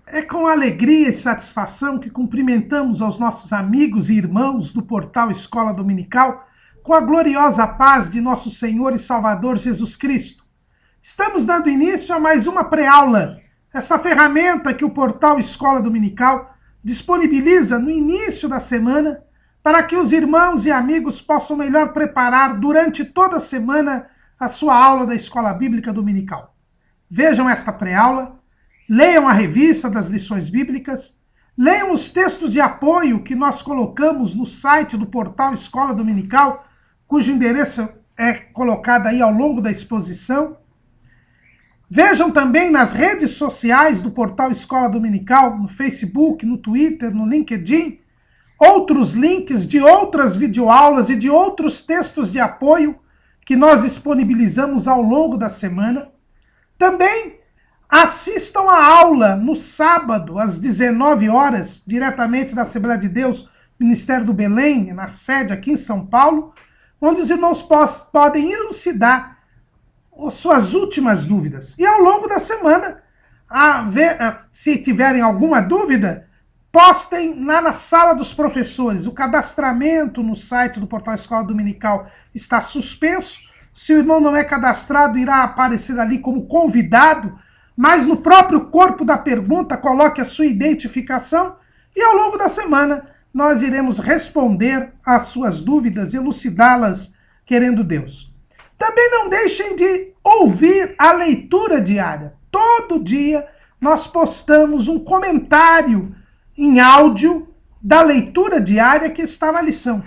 É com alegria e satisfação que cumprimentamos aos nossos amigos e irmãos do portal Escola Dominical com a gloriosa paz de nosso Senhor e Salvador Jesus Cristo. Estamos dando início a mais uma pré-aula, esta ferramenta que o portal Escola Dominical disponibiliza no início da semana para que os irmãos e amigos possam melhor preparar durante toda a semana a sua aula da Escola Bíblica Dominical. Vejam esta pré-aula, leiam a revista das lições bíblicas, leiam os textos de apoio que nós colocamos no site do portal Escola Dominical, cujo endereço é colocado aí ao longo da exposição. Vejam também nas redes sociais do portal Escola Dominical, no Facebook, no Twitter, no LinkedIn, outros links de outras videoaulas e de outros textos de apoio que nós disponibilizamos ao longo da semana. Também assistam a aula no sábado, às 19 horas, diretamente da Assembleia de Deus, Ministério do Belém, na sede aqui em São Paulo, onde os irmãos podem elucidar as suas últimas dúvidas. E ao longo da semana, se tiverem alguma dúvida, postem lá na sala dos professores. O cadastramento no site do portal Escola Dominical está suspenso. Se o irmão não é cadastrado, irá aparecer ali como convidado, mas no próprio corpo da pergunta coloque a sua identificação e ao longo da semana nós iremos responder às suas dúvidas, elucidá-las, querendo Deus. Também não deixem de ouvir a leitura diária. Todo dia nós postamos um comentário em áudio da leitura diária que está na lição.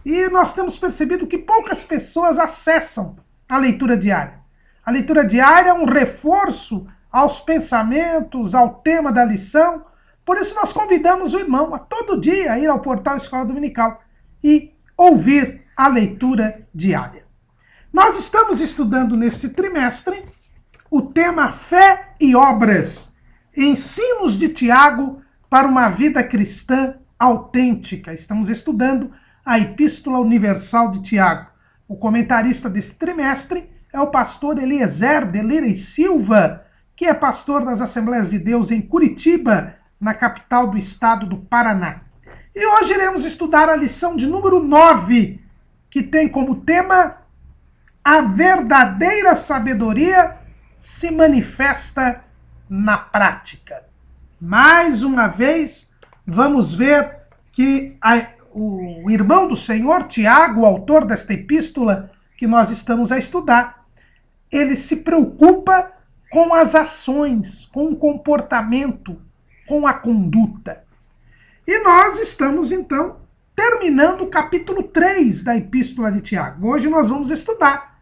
E nós temos percebido que poucas pessoas acessam a leitura diária. A leitura diária é um reforço aos pensamentos, ao tema da lição. Por isso nós convidamos o irmão a todo dia ir ao portal Escola Dominical e ouvir a leitura diária. Nós estamos estudando neste trimestre o tema Fé e Obras, ensinos de Tiago para uma vida cristã autêntica. Estamos estudando a Epístola Universal de Tiago. O comentarista deste trimestre é o pastor Eliezer de Lira e Silva, que é pastor das Assembleias de Deus em Curitiba, na capital do estado do Paraná. E hoje iremos estudar a lição de número 9, que tem como tema A verdadeira sabedoria se manifesta na prática. Mais uma vez, vamos ver que o irmão do Senhor, Tiago, o autor desta epístola que nós estamos a estudar, ele se preocupa com as ações, com o comportamento, com a conduta. E nós estamos, então, terminando o capítulo 3 da Epístola de Tiago. Hoje nós vamos estudar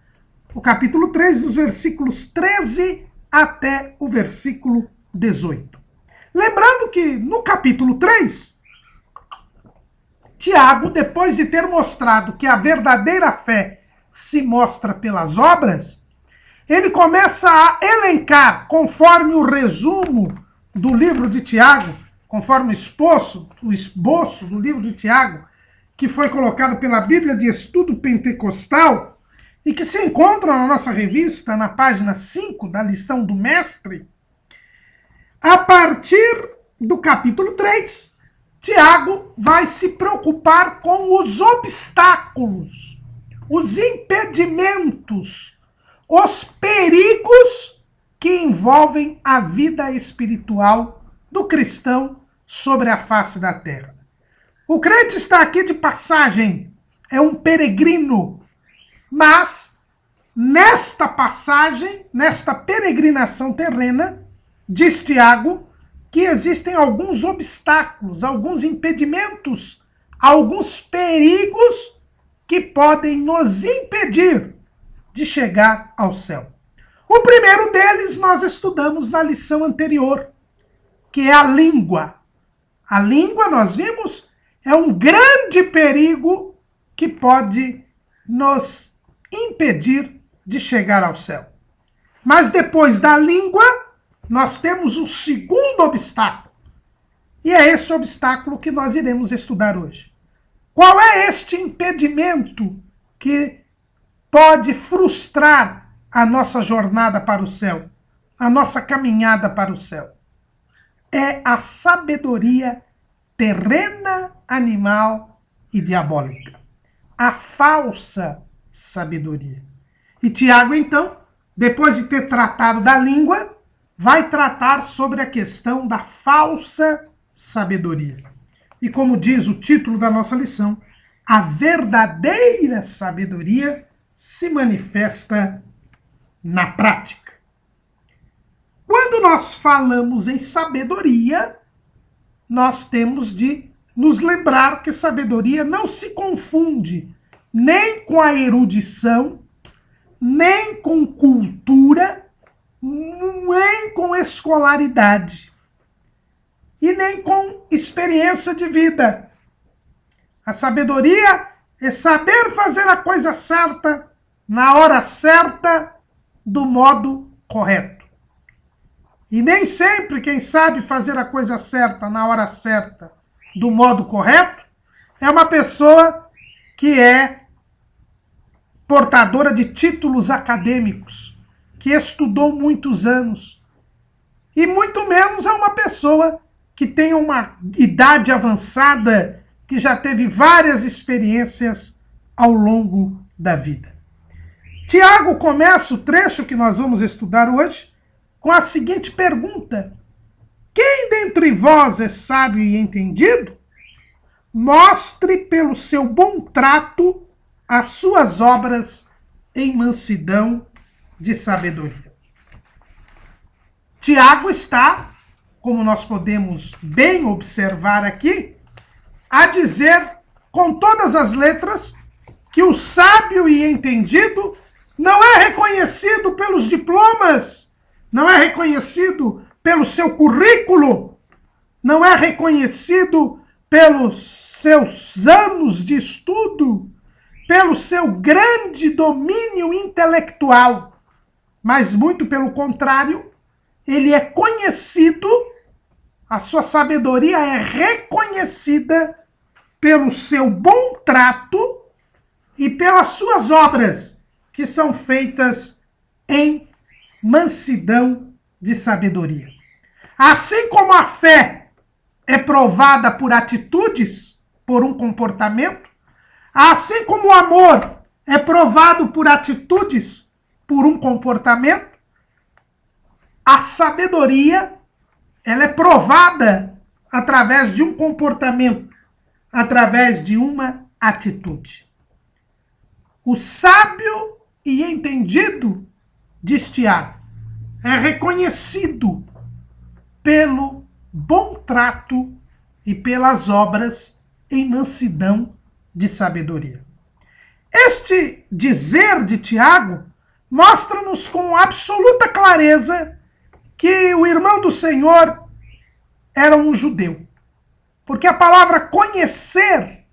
o capítulo 3, dos versículos 13 até o versículo 18. Lembrando que no capítulo 3, Tiago, depois de ter mostrado que a verdadeira fé se mostra pelas obras, ele começa a elencar, conforme o resumo do livro de Tiago, conforme o esboço do livro de Tiago, que foi colocado pela Bíblia de Estudo Pentecostal, e que se encontra na nossa revista, na página 5 da lição do mestre. A partir do capítulo 3, Tiago vai se preocupar com os obstáculos, os impedimentos, os perigos que envolvem a vida espiritual do cristão sobre a face da terra. O crente está aqui de passagem, é um peregrino, mas nesta passagem, nesta peregrinação terrena, diz Tiago que existem alguns obstáculos, alguns impedimentos, alguns perigos que podem nos impedir de chegar ao céu. O primeiro deles nós estudamos na lição anterior, que é a língua. A língua, nós vimos, é um grande perigo que pode nos impedir de chegar ao céu. Mas depois da língua, nós temos o segundo obstáculo. E é este obstáculo que nós iremos estudar hoje. Qual é este impedimento que pode frustrar a nossa jornada para o céu, a nossa caminhada para o céu? é a sabedoria terrena, animal e diabólica. A falsa sabedoria. E Tiago, então, depois de ter tratado da língua, vai tratar sobre a questão da falsa sabedoria. E como diz o título da nossa lição, a verdadeira sabedoria se manifesta na prática. Quando nós falamos em sabedoria, nós temos de nos lembrar que sabedoria não se confunde nem com a erudição, nem com cultura, nem com escolaridade e nem com experiência de vida. A sabedoria é saber fazer a coisa certa, na hora certa, do modo correto. E nem sempre quem sabe fazer a coisa certa, na hora certa, do modo correto, é uma pessoa que é portadora de títulos acadêmicos, que estudou muitos anos. E muito menos é uma pessoa que tem uma idade avançada, que já teve várias experiências ao longo da vida. Tiago começa o trecho que nós vamos estudar hoje com a seguinte pergunta: quem dentre vós é sábio e entendido? Mostre pelo seu bom trato as suas obras em mansidão de sabedoria. Tiago está, como nós podemos bem observar aqui, a dizer com todas as letras que o sábio e entendido não é reconhecido pelos diplomas, não é reconhecido pelo seu currículo, não é reconhecido pelos seus anos de estudo, pelo seu grande domínio intelectual, mas muito pelo contrário, ele é conhecido, a sua sabedoria é reconhecida pelo seu bom trato e pelas suas obras, que são feitas em mansidão de sabedoria. Assim como a fé é provada por atitudes, por um comportamento, assim como o amor é provado por atitudes, por um comportamento, a sabedoria ela é provada através de um comportamento, através de uma atitude. O sábio e entendido, diz Tiago, é reconhecido pelo bom trato e pelas obras em mansidão de sabedoria. Este dizer de Tiago mostra-nos com absoluta clareza que o irmão do Senhor era um judeu. Porque a palavra conhecer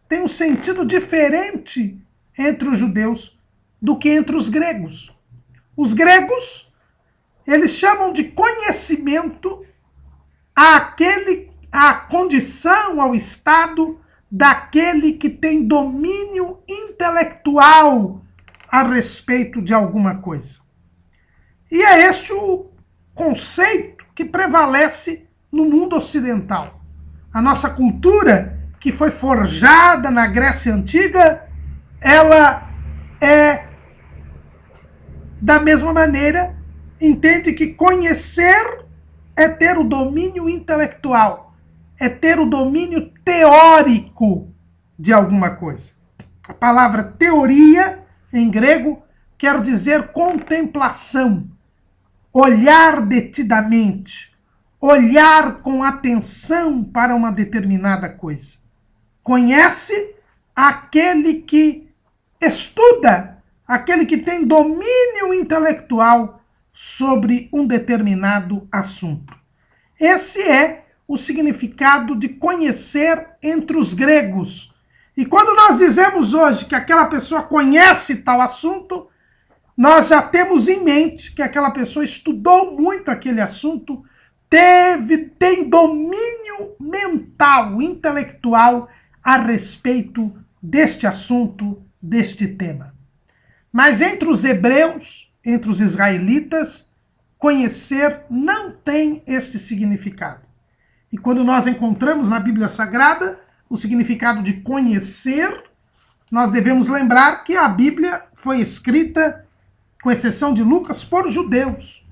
tem um sentido diferente entre os judeus do que entre os gregos. Os gregos, eles chamam de conhecimento a condição, ao estado daquele que tem domínio intelectual a respeito de alguma coisa. E é este o conceito que prevalece no mundo ocidental. A nossa cultura, que foi forjada na Grécia Antiga, ela é, da mesma maneira, entende que conhecer é ter o domínio intelectual, é ter o domínio teórico de alguma coisa. A palavra teoria, em grego, quer dizer contemplação, olhar detidamente, olhar com atenção para uma determinada coisa. Conhece aquele que estuda, aquele que tem domínio intelectual sobre um determinado assunto. Esse é o significado de conhecer entre os gregos. E quando nós dizemos hoje que aquela pessoa conhece tal assunto, nós já temos em mente que aquela pessoa estudou muito aquele assunto, tem domínio mental, intelectual a respeito deste assunto, deste tema. Mas entre os hebreus, entre os israelitas, conhecer não tem este significado. E quando nós encontramos na Bíblia Sagrada o significado de conhecer, nós devemos lembrar que a Bíblia foi escrita, com exceção de Lucas, por judeus.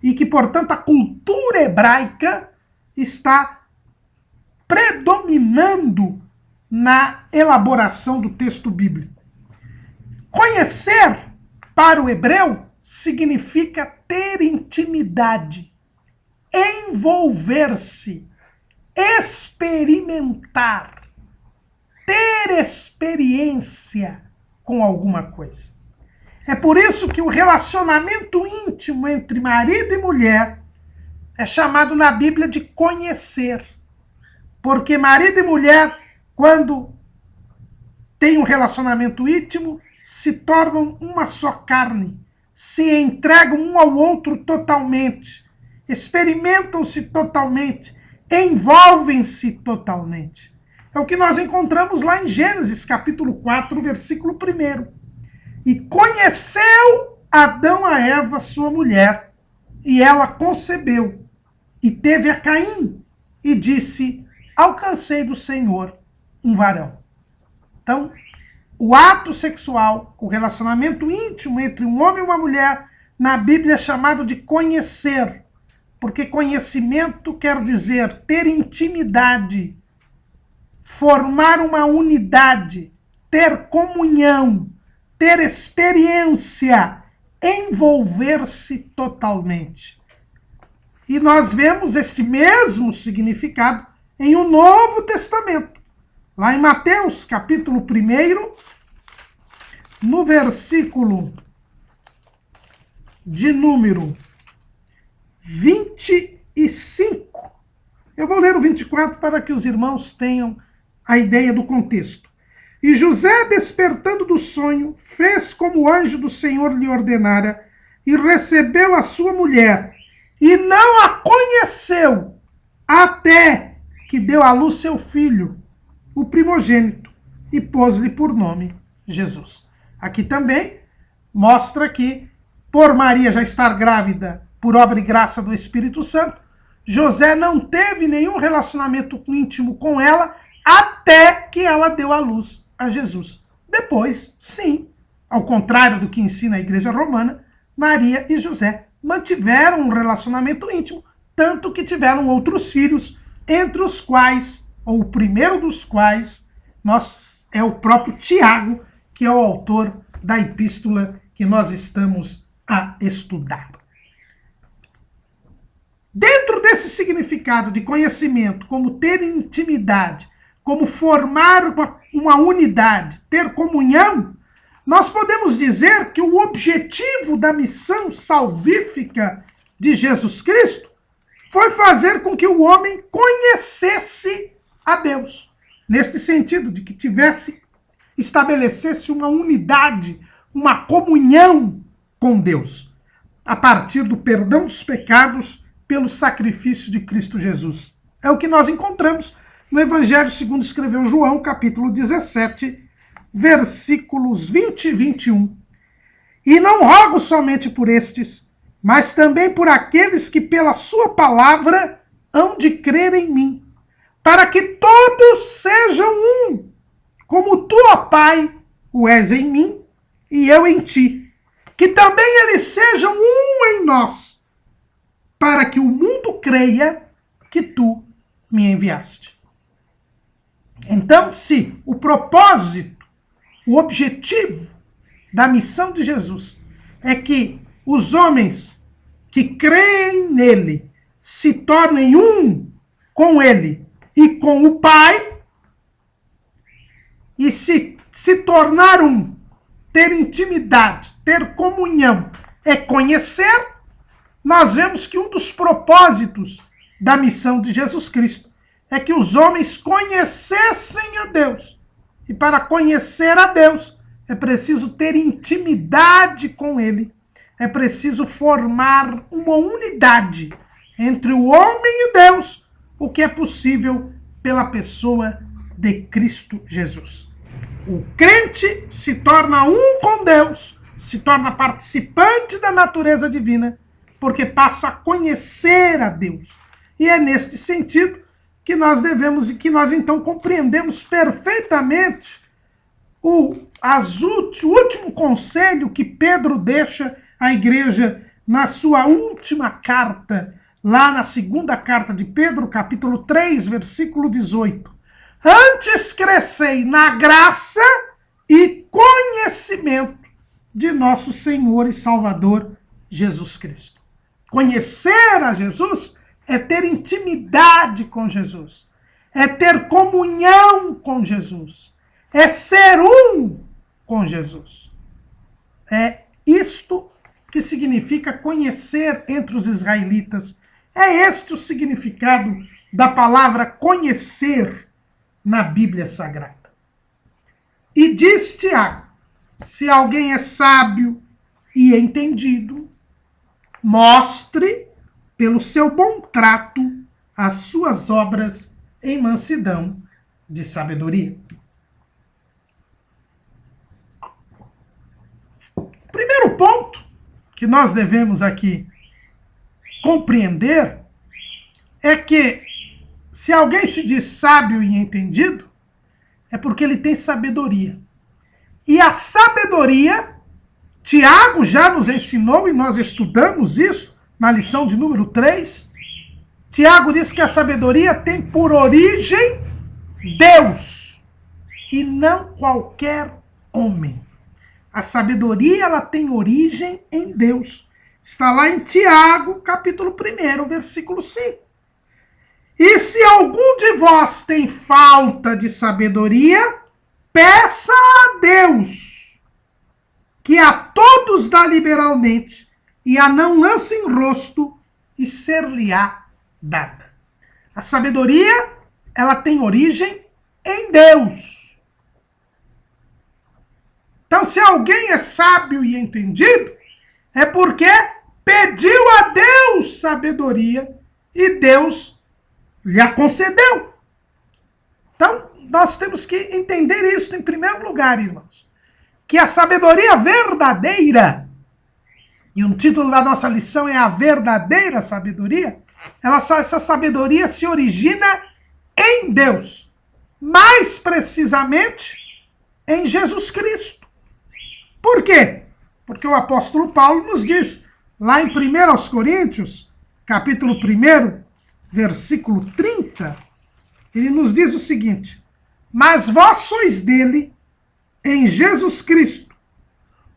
E que, portanto, a cultura hebraica está predominando na elaboração do texto bíblico. Conhecer, para o hebreu, significa ter intimidade, envolver-se, experimentar, ter experiência com alguma coisa. É por isso que o relacionamento íntimo entre marido e mulher é chamado na Bíblia de conhecer. Porque marido e mulher, quando têm um relacionamento íntimo, se tornam uma só carne, se entregam um ao outro totalmente, experimentam-se totalmente, envolvem-se totalmente. É o que nós encontramos lá em Gênesis, capítulo 4, versículo 1. E conheceu Adão a Eva, sua mulher, e ela concebeu, e teve a Caim, e disse: alcancei do Senhor um varão. Então, o ato sexual, o relacionamento íntimo entre um homem e uma mulher, na Bíblia é chamado de conhecer, porque conhecimento quer dizer ter intimidade, formar uma unidade, ter comunhão, ter experiência, envolver-se totalmente. E nós vemos este mesmo significado em o Novo Testamento. Lá em Mateus, capítulo 1, no versículo de número 25. Eu vou ler o 24 para que os irmãos tenham a ideia do contexto. E José, despertando do sonho, fez como o anjo do Senhor lhe ordenara, e recebeu a sua mulher, e não a conheceu, até que deu à luz seu filho, o primogênito, e pôs-lhe por nome Jesus. Aqui também mostra que, por Maria já estar grávida por obra e graça do Espírito Santo, José não teve nenhum relacionamento íntimo com ela até que ela deu à luz a Jesus. Depois, sim, ao contrário do que ensina a Igreja Romana, Maria e José mantiveram um relacionamento íntimo, tanto que tiveram outros filhos, entre os quais, ou o primeiro dos quais, é o próprio Tiago, que é o autor da epístola que nós estamos a estudar. Dentro desse significado de conhecimento, como ter intimidade, como formar uma unidade, ter comunhão, nós podemos dizer que o objetivo da missão salvífica de Jesus Cristo foi fazer com que o homem conhecesse a Deus. Neste sentido, de que estabelecesse uma unidade, uma comunhão com Deus, a partir do perdão dos pecados pelo sacrifício de Cristo Jesus. É o que nós encontramos no Evangelho segundo escreveu João, capítulo 17, versículos 20 e 21. E não rogo somente por estes, mas também por aqueles que pela sua palavra hão de crer em mim, para que todos sejam um, como tu, ó Pai, o és em mim e eu em ti, que também eles sejam um em nós, para que o mundo creia que tu me enviaste. Então, se o propósito, o objetivo da missão de Jesus é que os homens que creem nele se tornem um com ele e com o Pai, e se tornar um, ter intimidade, ter comunhão, é conhecer, nós vemos que um dos propósitos da missão de Jesus Cristo é que os homens conhecessem a Deus. E para conhecer a Deus, é preciso ter intimidade com Ele. É preciso formar uma unidade entre o homem e Deus, o que é possível pela pessoa de Cristo Jesus. O crente se torna um com Deus, se torna participante da natureza divina, porque passa a conhecer a Deus. E é neste sentido que nós devemos e que nós então compreendemos perfeitamente o último conselho que Pedro deixa à igreja na sua última carta, lá na segunda carta de Pedro, capítulo 3, versículo 18. Antes crescei na graça e conhecimento de nosso Senhor e Salvador Jesus Cristo. Conhecer a Jesus é ter intimidade com Jesus, é ter comunhão com Jesus, é ser um com Jesus. É isto que significa conhecer entre os israelitas. É este o significado da palavra conhecer na Bíblia Sagrada. E diz Tiago, se alguém é sábio e entendido, mostre pelo seu bom trato as suas obras em mansidão de sabedoria. O primeiro ponto que nós devemos aqui compreender é que se alguém se diz sábio e entendido, é porque ele tem sabedoria. E a sabedoria, Tiago já nos ensinou, e nós estudamos isso na lição de número 3. Tiago diz que a sabedoria tem por origem Deus, e não qualquer homem. A sabedoria, ela tem origem em Deus. Está lá em Tiago, capítulo 1, versículo 5. E se algum de vós tem falta de sabedoria, peça a Deus, que a todos dá liberalmente, e a não lance em rosto, e ser-lhe-á dada. A sabedoria, ela tem origem em Deus. Então, se alguém é sábio e entendido, é porque pediu a Deus sabedoria, e Deus lhe a concedeu. Então, nós temos que entender isso em primeiro lugar, irmãos. Que a sabedoria verdadeira, e o título da nossa lição é a verdadeira sabedoria, essa sabedoria se origina em Deus. Mais precisamente, em Jesus Cristo. Por quê? Porque o apóstolo Paulo nos diz, lá em 1 Coríntios, capítulo 1, versículo 30, ele nos diz o seguinte: mas vós sois dele, em Jesus Cristo,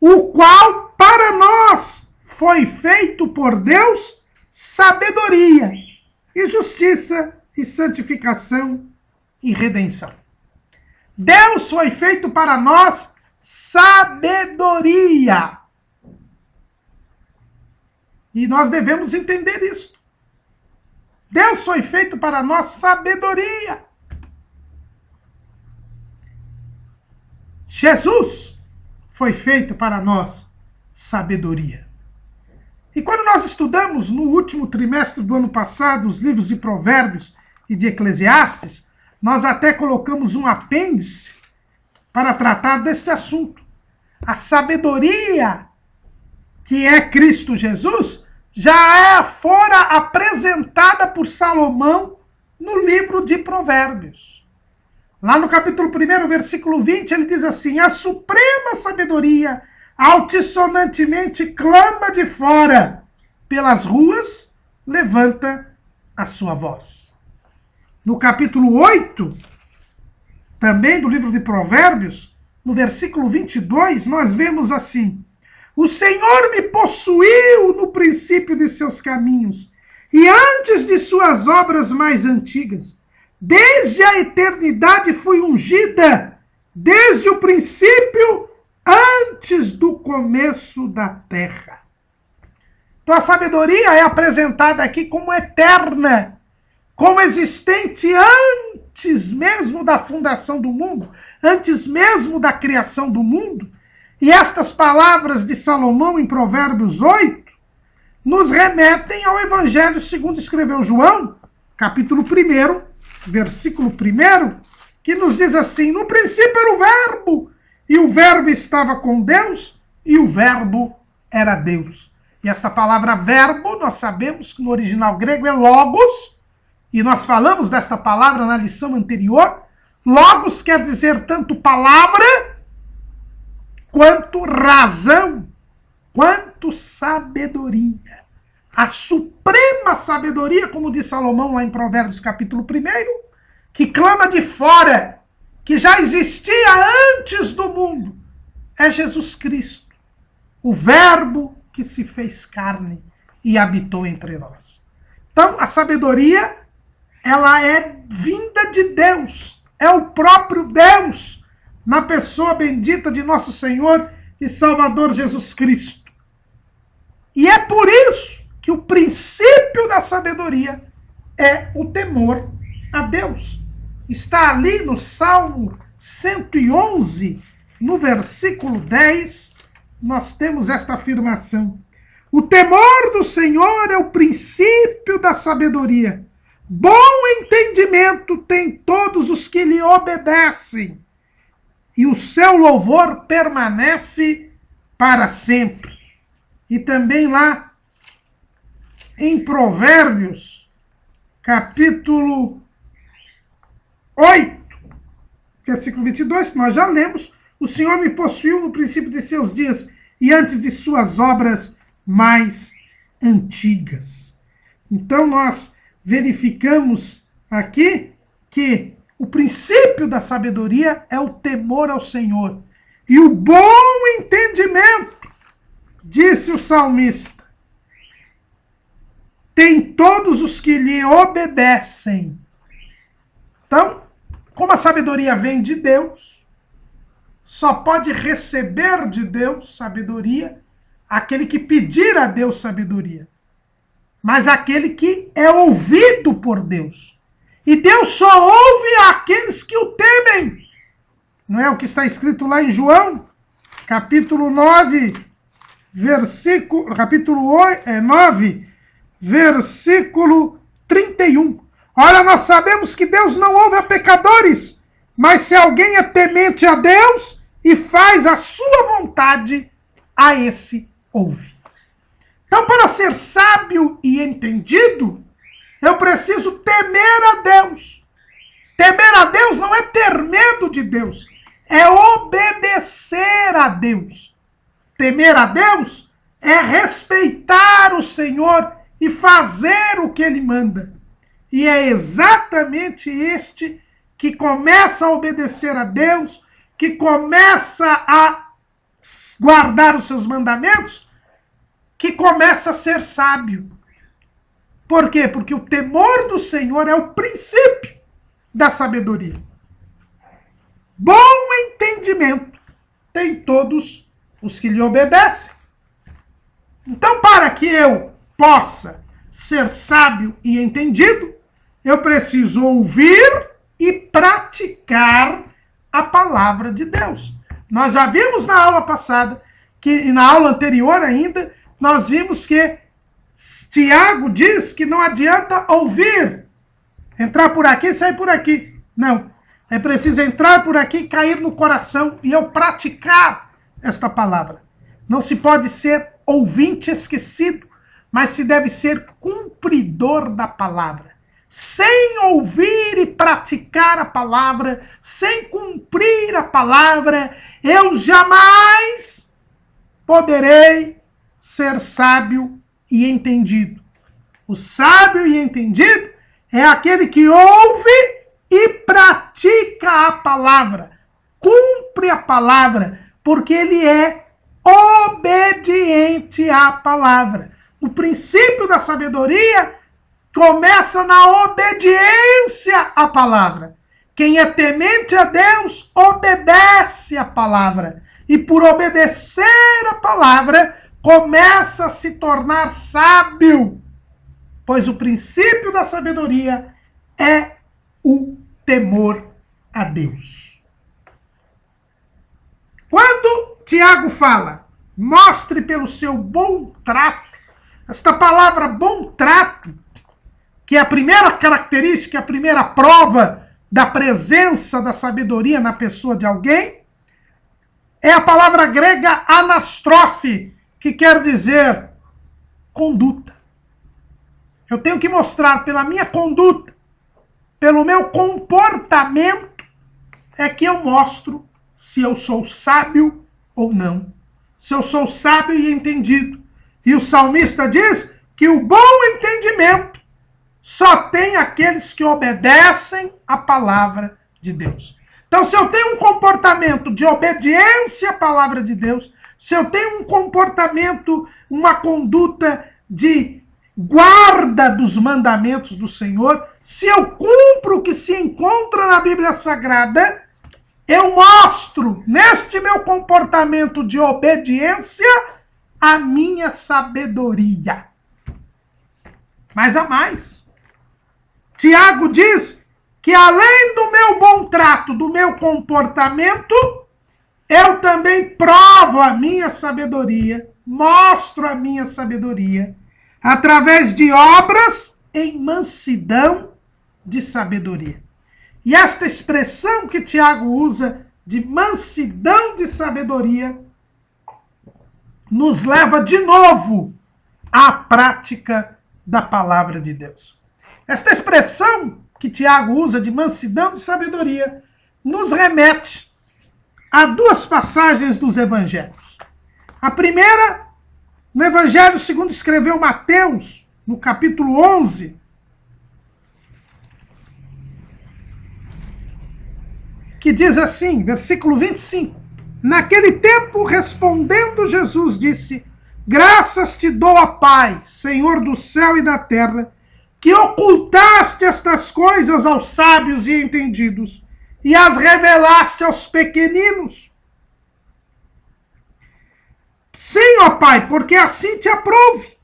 o qual para nós foi feito por Deus sabedoria, e justiça, e santificação, e redenção. Deus foi feito para nós sabedoria. E nós devemos entender isso. Deus foi feito para nós sabedoria. Jesus foi feito para nós sabedoria. E quando nós estudamos no último trimestre do ano passado os livros de Provérbios e de Eclesiastes, nós até colocamos um apêndice para tratar deste assunto. A sabedoria que é Cristo Jesus já fora apresentada por Salomão no livro de Provérbios. Lá no capítulo 1, versículo 20, ele diz assim: a suprema sabedoria altissonantemente clama de fora, pelas ruas levanta a sua voz. No capítulo 8, também do livro de Provérbios, no versículo 22, nós vemos assim: o Senhor me possuiu no princípio de seus caminhos, e antes de suas obras mais antigas. Desde a eternidade fui ungida, desde o princípio, antes do começo da terra. Então a sabedoria é apresentada aqui como eterna, como existente antes mesmo da fundação do mundo, antes mesmo da criação do mundo. E estas palavras de Salomão em Provérbios 8 nos remetem ao Evangelho segundo escreveu João, capítulo 1, versículo 1, que nos diz assim: no princípio era o Verbo, e o Verbo estava com Deus, e o Verbo era Deus. E essa palavra verbo, nós sabemos que no original grego é logos, e nós falamos desta palavra na lição anterior. Logos quer dizer tanto palavra, quanto razão, quanto sabedoria. A suprema sabedoria, como diz Salomão lá em Provérbios capítulo 1, que clama de fora, que já existia antes do mundo, é Jesus Cristo, o Verbo que se fez carne e habitou entre nós. Então, a sabedoria, ela é vinda de Deus, é o próprio Deus, na pessoa bendita de nosso Senhor e Salvador Jesus Cristo. E é por isso que o princípio da sabedoria é o temor a Deus. Está ali no Salmo 111, no versículo 10, nós temos esta afirmação. O temor do Senhor é o princípio da sabedoria. Bom entendimento tem todos os que lhe obedecem, e o seu louvor permanece para sempre. E também lá em Provérbios, capítulo 8, versículo 22, nós já lemos, o Senhor me possuiu no princípio de seus dias e antes de suas obras mais antigas. Então nós verificamos aqui que o princípio da sabedoria é o temor ao Senhor. E o bom entendimento, disse o salmista, tem todos os que lhe obedecem. Então, como a sabedoria vem de Deus, só pode receber de Deus sabedoria aquele que pedir a Deus sabedoria. Mas aquele que é ouvido por Deus. E Deus só ouve aqueles que o temem. Não é o que está escrito lá em João, capítulo 9, capítulo 9, versículo 31. Ora, nós sabemos que Deus não ouve a pecadores, mas se alguém é temente a Deus e faz a sua vontade, a esse ouve. Então, para ser sábio e entendido, eu preciso temer a Deus. Temer a Deus não é ter medo de Deus, é obedecer a Deus. Temer a Deus é respeitar o Senhor e fazer o que Ele manda. E é exatamente este que começa a obedecer a Deus, que começa a guardar os seus mandamentos, que começa a ser sábio. Por quê? Porque o temor do Senhor é o princípio da sabedoria. Bom entendimento tem todos os que lhe obedecem. Então, para que eu possa ser sábio e entendido, eu preciso ouvir e praticar a palavra de Deus. Nós já vimos na aula passada, e na aula anterior ainda, nós vimos que Tiago diz que não adianta ouvir, entrar por aqui e sair por aqui. Não, é preciso entrar por aqui e cair no coração e eu praticar esta palavra. Não se pode ser ouvinte esquecido, mas se deve ser cumpridor da palavra. Sem ouvir e praticar a palavra, sem cumprir a palavra, eu jamais poderei ser sábio e entendido. O sábio e entendido é aquele que ouve e pratica a palavra, cumpre a palavra, porque ele é obediente à palavra. O princípio da sabedoria começa na obediência à palavra. Quem é temente a Deus, obedece a palavra. E por obedecer a palavra, começa a se tornar sábio. Pois o princípio da sabedoria é o temor a Deus. Quando Tiago fala, mostre pelo seu bom trato, esta palavra bom trato, que é a primeira característica, a primeira prova da presença da sabedoria na pessoa de alguém, é a palavra grega anastrofe, que quer dizer conduta. Eu tenho que mostrar pela minha conduta, pelo meu comportamento, é que eu mostro se eu sou sábio ou não. Se eu sou sábio e entendido. E o salmista diz que o bom entendimento só tem aqueles que obedecem à palavra de Deus. Então, se eu tenho um comportamento de obediência à palavra de Deus, se eu tenho um comportamento, uma conduta de guarda dos mandamentos do Senhor, se eu cumpro o que se encontra na Bíblia Sagrada, eu mostro neste meu comportamento de obediência a minha sabedoria. Mas há mais. Tiago diz que além do meu bom trato, do meu comportamento, eu também provo a minha sabedoria, mostro a minha sabedoria, através de obras em mansidão de sabedoria. E esta expressão que Tiago usa de mansidão de sabedoria nos leva de novo à prática da palavra de Deus. Esta expressão que Tiago usa de mansidão de sabedoria nos remete a duas passagens dos evangelhos. A primeira, no evangelho segundo escreveu Mateus, no capítulo 11, que diz assim, versículo 25. Naquele tempo, respondendo Jesus, disse: graças te dou, ó Pai, Senhor do céu e da terra, que ocultaste estas coisas aos sábios e entendidos, e as revelaste aos pequeninos. Sim, ó Pai, porque assim te aprouve.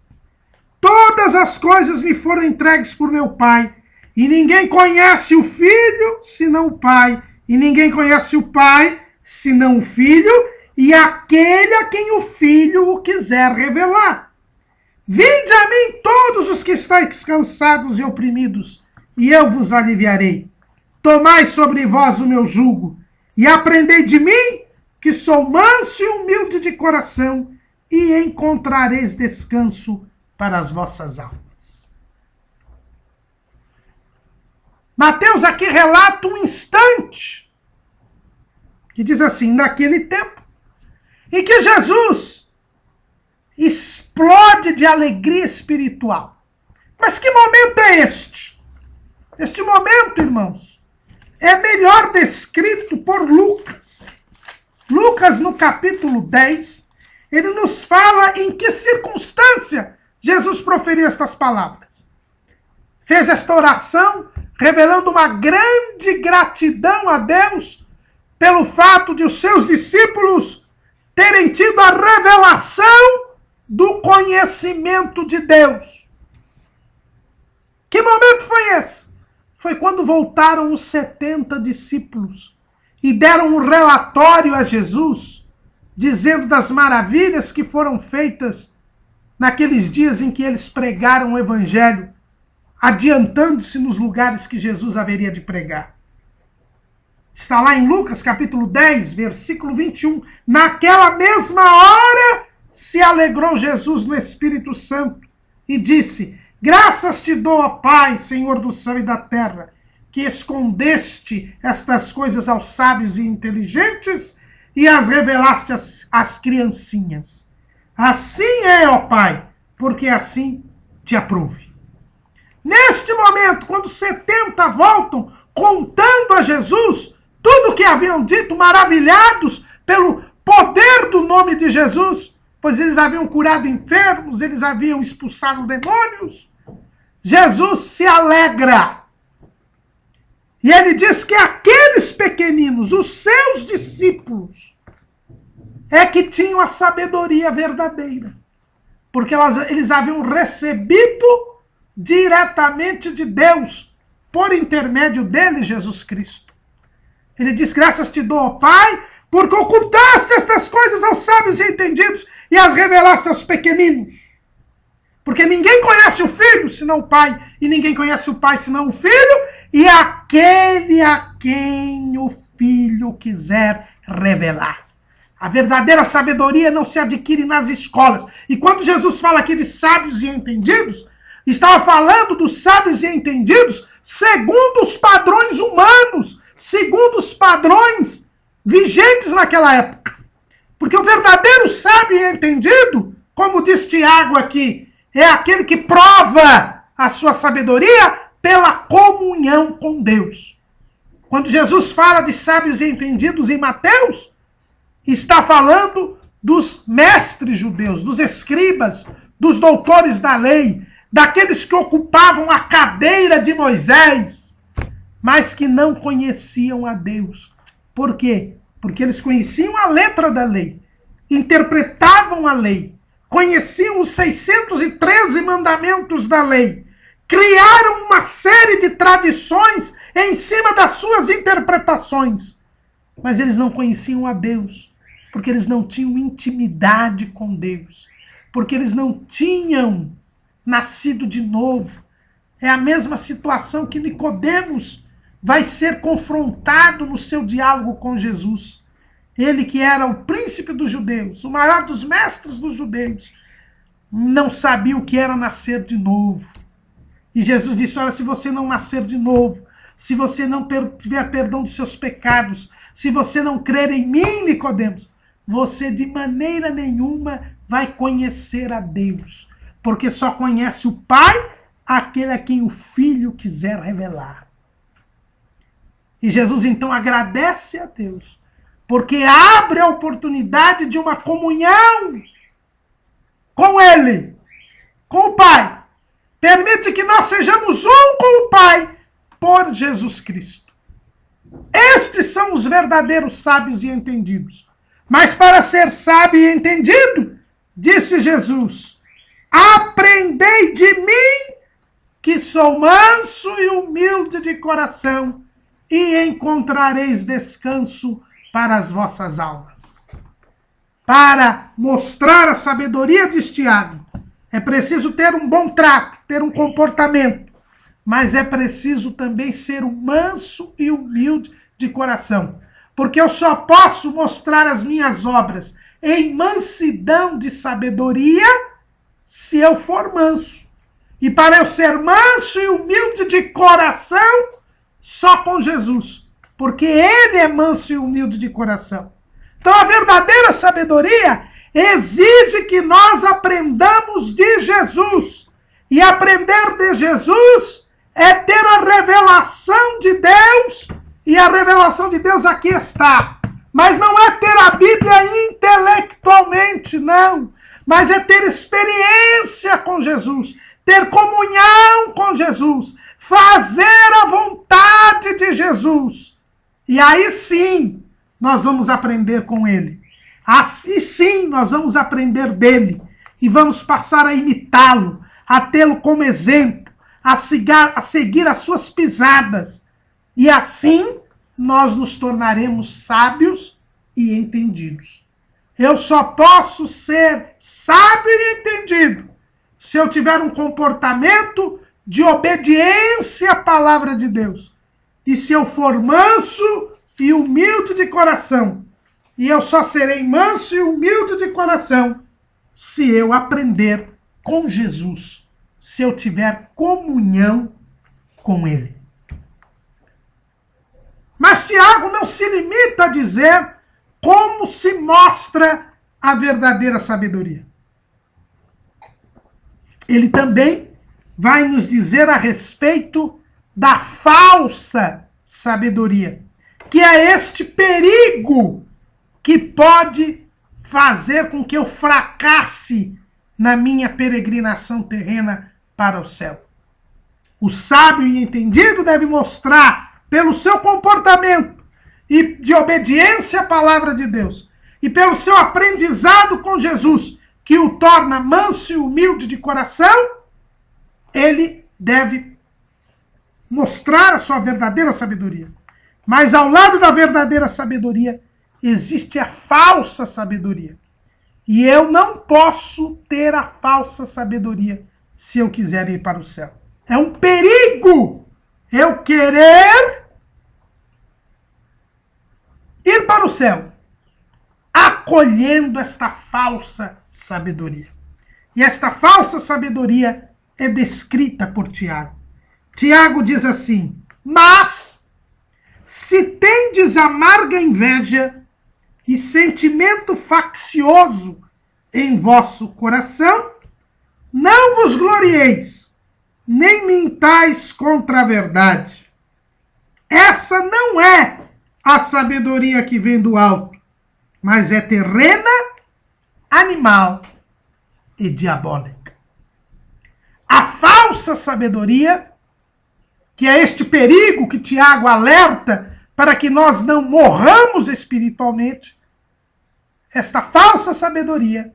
Todas as coisas me foram entregues por meu Pai, e ninguém conhece o Filho, senão o Pai, e ninguém conhece o Pai, senão o Filho, e aquele a quem o Filho o quiser revelar. Vinde a mim todos os que estáis cansados e oprimidos, e eu vos aliviarei. Tomai sobre vós o meu jugo, e aprendei de mim, que sou manso e humilde de coração, e encontrareis descanso para as vossas almas. Mateus aqui relata um instante, que diz assim, naquele tempo, em que Jesus explode de alegria espiritual. Mas que momento é este? Este momento, irmãos, é melhor descrito por Lucas. Lucas, no capítulo 10, ele nos fala em que circunstância Jesus proferiu estas palavras. Fez esta oração, revelando uma grande gratidão a Deus pelo fato de os seus discípulos terem tido a revelação do conhecimento de Deus. Que momento foi esse? Foi quando voltaram os 70 discípulos e deram um relatório a Jesus, dizendo das maravilhas que foram feitas naqueles dias em que eles pregaram o evangelho, adiantando-se nos lugares que Jesus haveria de pregar. Está lá em Lucas, capítulo 10, versículo 21. Naquela mesma hora se alegrou Jesus no Espírito Santo e disse: graças te dou, ó Pai, Senhor do céu e da terra, que escondeste estas coisas aos sábios e inteligentes e as revelaste às criancinhas. Assim é, ó Pai, porque assim te aprouve. Neste momento, quando 70 voltam contando a Jesus tudo o que haviam dito, maravilhados pelo poder do nome de Jesus, pois eles haviam curado enfermos, eles haviam expulsado demônios, Jesus se alegra. E ele diz que aqueles pequeninos, os seus discípulos, é que tinham a sabedoria verdadeira. Porque eles haviam recebido diretamente de Deus, por intermédio dele, Jesus Cristo. Ele diz, graças te dou, ó Pai, porque ocultaste estas coisas aos sábios e entendidos e as revelaste aos pequeninos. Porque ninguém conhece o Filho, senão o Pai, e ninguém conhece o Pai, senão o Filho, e aquele a quem o Filho quiser revelar. A verdadeira sabedoria não se adquire nas escolas. E quando Jesus fala aqui de sábios e entendidos, estava falando dos sábios e entendidos segundo os padrões humanos, segundo os padrões vigentes naquela época. Porque o verdadeiro sábio e entendido, como diz Tiago aqui, é aquele que prova a sua sabedoria pela comunhão com Deus. Quando Jesus fala de sábios e entendidos em Mateus, está falando dos mestres judeus, dos escribas, dos doutores da lei, daqueles que ocupavam a cadeira de Moisés, mas que não conheciam a Deus. Por quê? Porque eles conheciam a letra da lei, interpretavam a lei, conheciam os 613 mandamentos da lei, criaram uma série de tradições em cima das suas interpretações, mas eles não conheciam a Deus, porque eles não tinham intimidade com Deus, porque eles não tinham nascido de novo. É a mesma situação que Nicodemos vai ser confrontado no seu diálogo com Jesus. Ele que era o príncipe dos judeus, o maior dos mestres dos judeus, não sabia o que era nascer de novo. E Jesus disse, olha, se você não nascer de novo, se você não tiver perdão dos seus pecados, se você não crer em mim, Nicodemos, você de maneira nenhuma vai conhecer a Deus. Porque só conhece o Pai aquele a quem o Filho quiser revelar. E Jesus então agradece a Deus, porque abre a oportunidade de uma comunhão com Ele, com o Pai. Permite que nós sejamos um com o Pai por Jesus Cristo. Estes são os verdadeiros sábios e entendidos. Mas para ser sábio e entendido, disse Jesus, aprendei de mim, que sou manso e humilde de coração, e encontrareis descanso para as vossas almas. Para mostrar a sabedoria de Tiago, é preciso ter um bom trato, ter um comportamento, mas é preciso também ser um manso e humilde de coração, porque eu só posso mostrar as minhas obras em mansidão de sabedoria se eu for manso. E para eu ser manso e humilde de coração, só com Jesus, porque Ele é manso e humilde de coração. Então a verdadeira sabedoria exige que nós aprendamos de Jesus. E aprender de Jesus é ter a revelação de Deus, e a revelação de Deus aqui está. Mas não é ter a Bíblia intelectualmente, não. Mas é ter experiência com Jesus, ter comunhão com Jesus, fazer a vontade de Jesus. E aí sim, nós vamos aprender com Ele. Assim sim, nós vamos aprender dele. E vamos passar a imitá-lo, a tê-lo como exemplo, a seguir as suas pisadas. E assim, nós nos tornaremos sábios e entendidos. Eu só posso ser sábio e entendido se eu tiver um comportamento de obediência à palavra de Deus. E se eu for manso e humilde de coração. E eu só serei manso e humilde de coração se eu aprender com Jesus, se eu tiver comunhão com Ele. Mas Tiago não se limita a dizer como se mostra a verdadeira sabedoria. Ele também vai nos dizer a respeito da falsa sabedoria, que é este perigo que pode fazer com que eu fracasse na minha peregrinação terrena para o céu. O sábio e entendido deve mostrar pelo seu comportamento e de obediência à palavra de Deus e pelo seu aprendizado com Jesus, que o torna manso e humilde de coração, ele deve mostrar a sua verdadeira sabedoria. Mas ao lado da verdadeira sabedoria, existe a falsa sabedoria. E eu não posso ter a falsa sabedoria se eu quiser ir para o céu. É um perigo eu querer ir para o céu a acolhendo esta falsa sabedoria. E esta falsa sabedoria é descrita por Tiago. Tiago diz assim: mas, se tendes amarga inveja e sentimento faccioso em vosso coração, não vos glorieis, nem mintais contra a verdade. Essa não é a sabedoria que vem do alto, mas é terrena, animal e diabólica. A falsa sabedoria, que é este perigo que Tiago alerta para que nós não morramos espiritualmente, esta falsa sabedoria,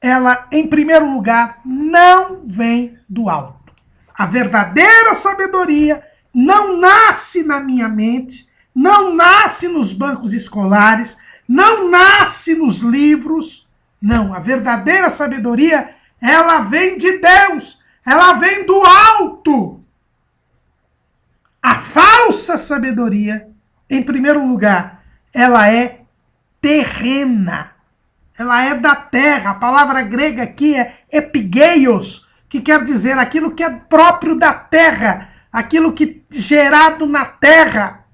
ela, em primeiro lugar, não vem do alto. A verdadeira sabedoria não nasce na minha mente, não nasce nos bancos escolares, não nasce nos livros. Não, a verdadeira sabedoria, ela vem de Deus, ela vem do alto. A falsa sabedoria, em primeiro lugar, ela é terrena. Ela é da terra. A palavra grega aqui é epigeios, que quer dizer aquilo que é próprio da terra, aquilo que é gerado na terra.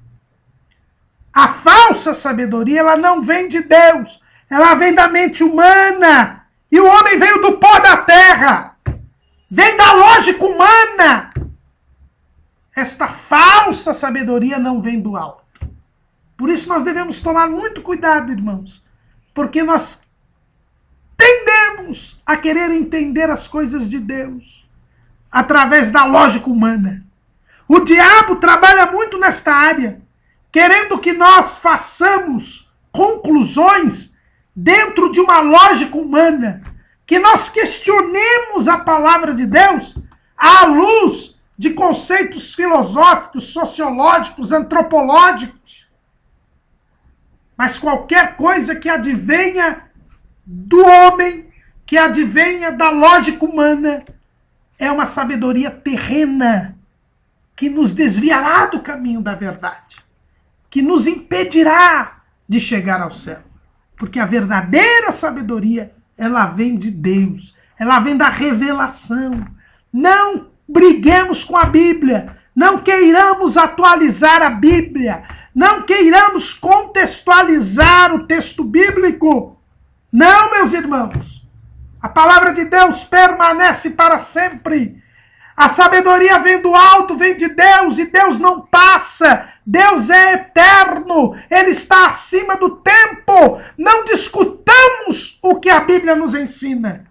A falsa sabedoria, ela não vem de Deus, ela vem da mente humana. E o homem veio do pó da terra, vem da lógica humana. Esta falsa sabedoria não vem do alto. Por isso nós devemos tomar muito cuidado, irmãos, porque nós tendemos a querer entender as coisas de Deus através da lógica humana. O diabo trabalha muito nesta área, querendo que nós façamos conclusões dentro de uma lógica humana, que nós questionemos a palavra de Deus à luz de conceitos filosóficos, sociológicos, antropológicos. Mas qualquer coisa que advenha do homem, que advenha da lógica humana, é uma sabedoria terrena, que nos desviará do caminho da verdade, que nos impedirá de chegar ao céu. Porque a verdadeira sabedoria, ela vem de Deus, ela vem da revelação. Não briguemos com a Bíblia, não queiramos atualizar a Bíblia, não queiramos contextualizar o texto bíblico. Não, meus irmãos, a palavra de Deus permanece para sempre. A sabedoria vem do alto, vem de Deus, e Deus não passa. Deus é eterno, Ele está acima do tempo. Não discutamos o que a Bíblia nos ensina.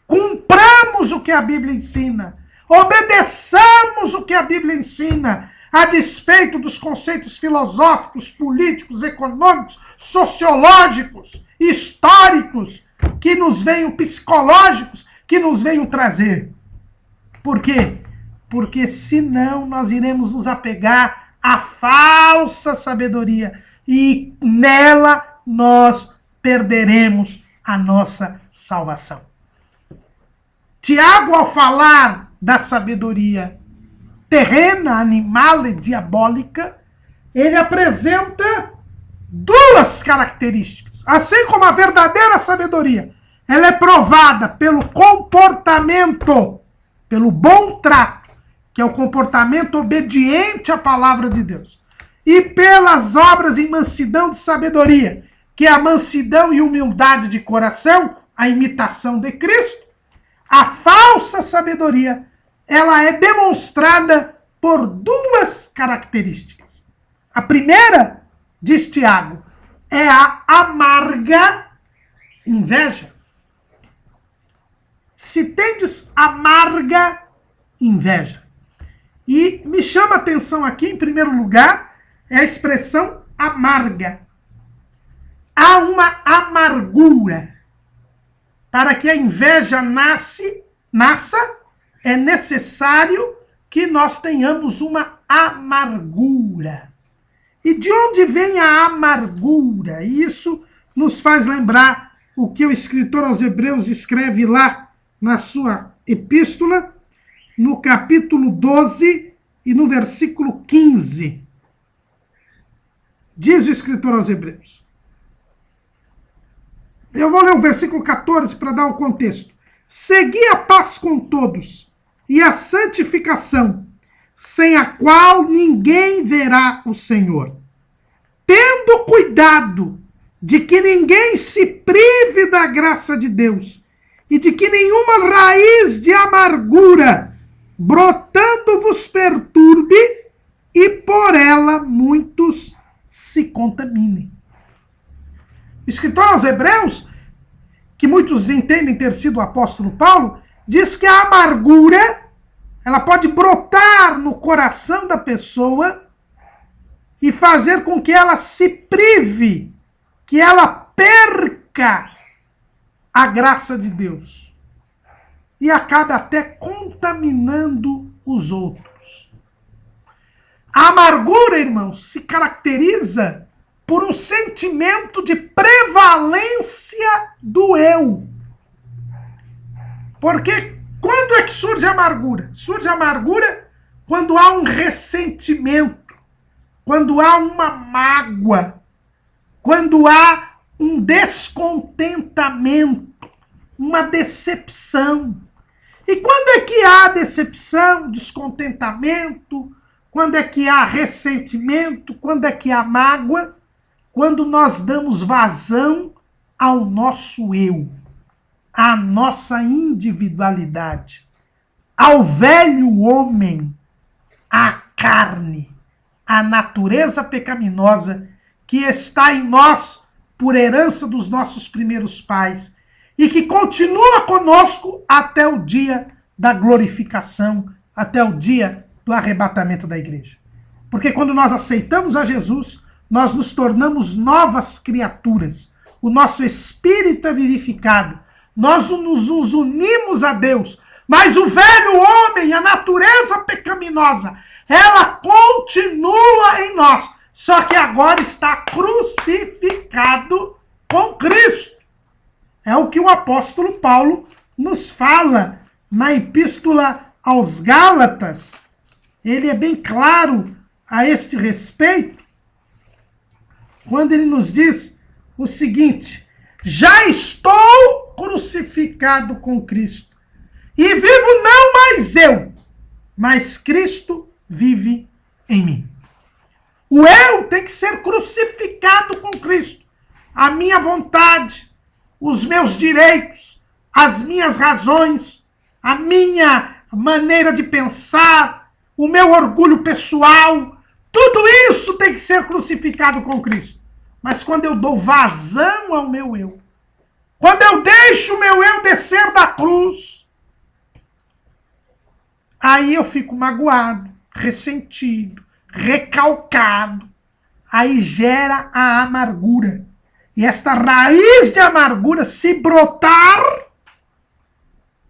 Cumpramos o que a Bíblia ensina. Obedeçamos o que a Bíblia ensina, a despeito dos conceitos filosóficos, políticos, econômicos, sociológicos, históricos, que nos venham, psicológicos, que nos venham trazer. Por quê? Porque senão nós iremos nos apegar à falsa sabedoria e nela nós perderemos a nossa salvação. Tiago, ao falar da sabedoria terrena, animal e diabólica, ele apresenta duas características. Assim como a verdadeira sabedoria, ela é provada pelo comportamento, pelo bom trato, que é o comportamento obediente à palavra de Deus, e pelas obras em mansidão de sabedoria, que é a mansidão e humildade de coração, a imitação de Cristo. A falsa sabedoria, ela é demonstrada por duas características. A primeira, diz Tiago, é a amarga inveja. Se tendes amarga inveja. E me chama a atenção aqui, em primeiro lugar, é a expressão amarga. Há uma amargura. Para que a inveja nasça, é necessário que nós tenhamos uma amargura. E de onde vem a amargura? Isso nos faz lembrar o que o escritor aos Hebreus escreve lá na sua epístola, no capítulo 12 e no versículo 15. Diz o escritor aos Hebreus: Eu vou ler o versículo 14 para dar o contexto. Segui a paz com todos e a santificação, sem a qual ninguém verá o Senhor. Tendo cuidado de que ninguém se prive da graça de Deus e de que nenhuma raiz de amargura brotando vos perturbe e por ela muitos se contaminem. O escritor aos Hebreus, que muitos entendem ter sido o apóstolo Paulo, diz que a amargura, ela pode brotar no coração da pessoa e fazer com que ela se prive, que ela perca a graça de Deus e acabe até contaminando os outros. A amargura, irmãos, se caracteriza por um sentimento de prevalência do eu. Porque quando é que surge a amargura? Surge a amargura quando há um ressentimento, quando há uma mágoa, quando há um descontentamento, uma decepção. E quando é que há decepção, descontentamento, quando é que há ressentimento, quando é que há mágoa? Quando nós damos vazão ao nosso eu, à nossa individualidade, ao velho homem, à carne, à natureza pecaminosa que está em nós por herança dos nossos primeiros pais e que continua conosco até o dia da glorificação, até o dia do arrebatamento da igreja. Porque quando nós aceitamos a Jesus, nós nos tornamos novas criaturas. O nosso espírito é vivificado. Nós nos unimos a Deus. Mas o velho homem, a natureza pecaminosa, ela continua em nós. Só que agora está crucificado com Cristo. É o que o apóstolo Paulo nos fala na epístola aos Gálatas. Ele é bem claro a este respeito, quando ele nos diz o seguinte: já estou crucificado com Cristo, e vivo não mais eu, mas Cristo vive em mim. O eu tem que ser crucificado com Cristo. A minha vontade, os meus direitos, as minhas razões, a minha maneira de pensar, o meu orgulho pessoal, tudo isso tem que ser crucificado com Cristo. Mas quando eu dou vazão ao meu eu, quando eu deixo o meu eu descer da cruz, aí eu fico magoado, ressentido, recalcado. Aí gera a amargura. E esta raiz de amargura, se brotar,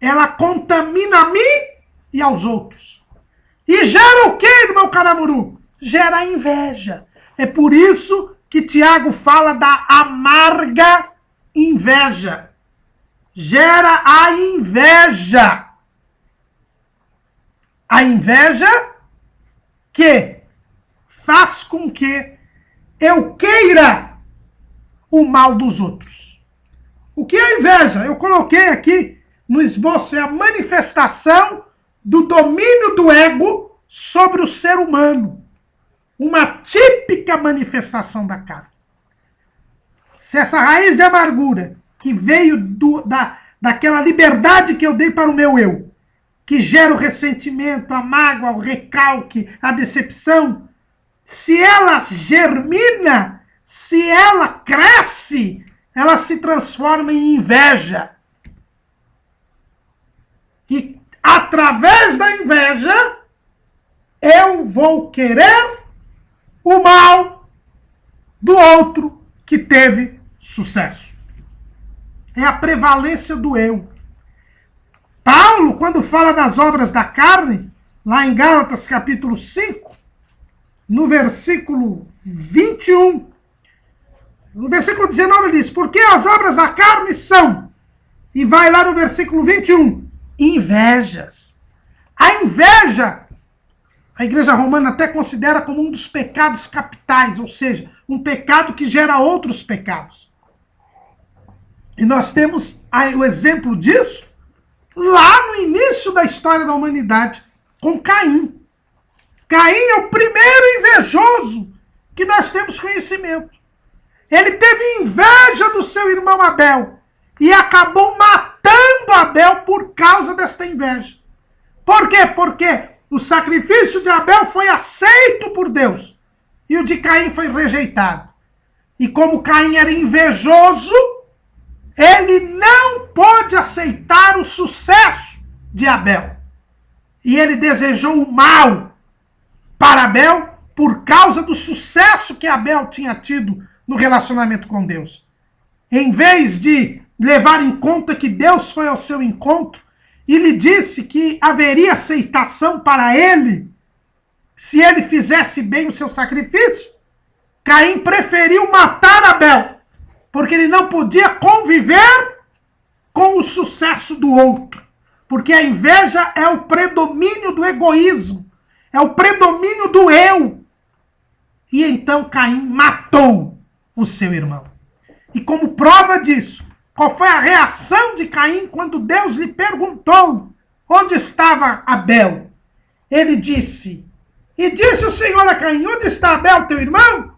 ela contamina a mim e aos outros. E gera o quê, irmão Caramuru? Gera inveja. É por isso que Tiago fala da amarga inveja. Gera a inveja. A inveja que faz com que eu queira o mal dos outros. O que é a inveja? Eu coloquei aqui no esboço, é a manifestação do domínio do ego sobre o ser humano. Uma típica manifestação da carne. Se essa raiz de amargura que veio daquela liberdade que eu dei para o meu eu, que gera o ressentimento, a mágoa, o recalque, a decepção, se ela germina, se ela cresce, ela se transforma em inveja. E através da inveja, eu vou querer o mal do outro que teve sucesso. É a prevalência do eu. Paulo, quando fala das obras da carne, lá em Gálatas capítulo 5, no versículo 21, no versículo 19 ele diz, porque as obras da carne são, e vai lá no versículo 21, invejas. A inveja, a Igreja Romana até considera como um dos pecados capitais, ou seja, um pecado que gera outros pecados. E nós temos o exemplo disso lá no início da história da humanidade, com Caim. Caim é o primeiro invejoso que nós temos conhecimento. Ele teve inveja do seu irmão Abel e acabou matando Abel por causa desta inveja. Por quê? Porque o sacrifício de Abel foi aceito por Deus e o de Caim foi rejeitado. E como Caim era invejoso, ele não pôde aceitar o sucesso de Abel. E ele desejou o mal para Abel por causa do sucesso que Abel tinha tido no relacionamento com Deus. Em vez de levar em conta que Deus foi ao seu encontro e lhe disse que haveria aceitação para ele se ele fizesse bem o seu sacrifício, Caim preferiu matar Abel, porque ele não podia conviver com o sucesso do outro. Porque a inveja é o predomínio do egoísmo, é o predomínio do eu. E então Caim matou o seu irmão. E como prova disso, qual foi a reação de Caim quando Deus lhe perguntou onde estava Abel? Ele disse, e disse o Senhor a Caim, onde está Abel, teu irmão?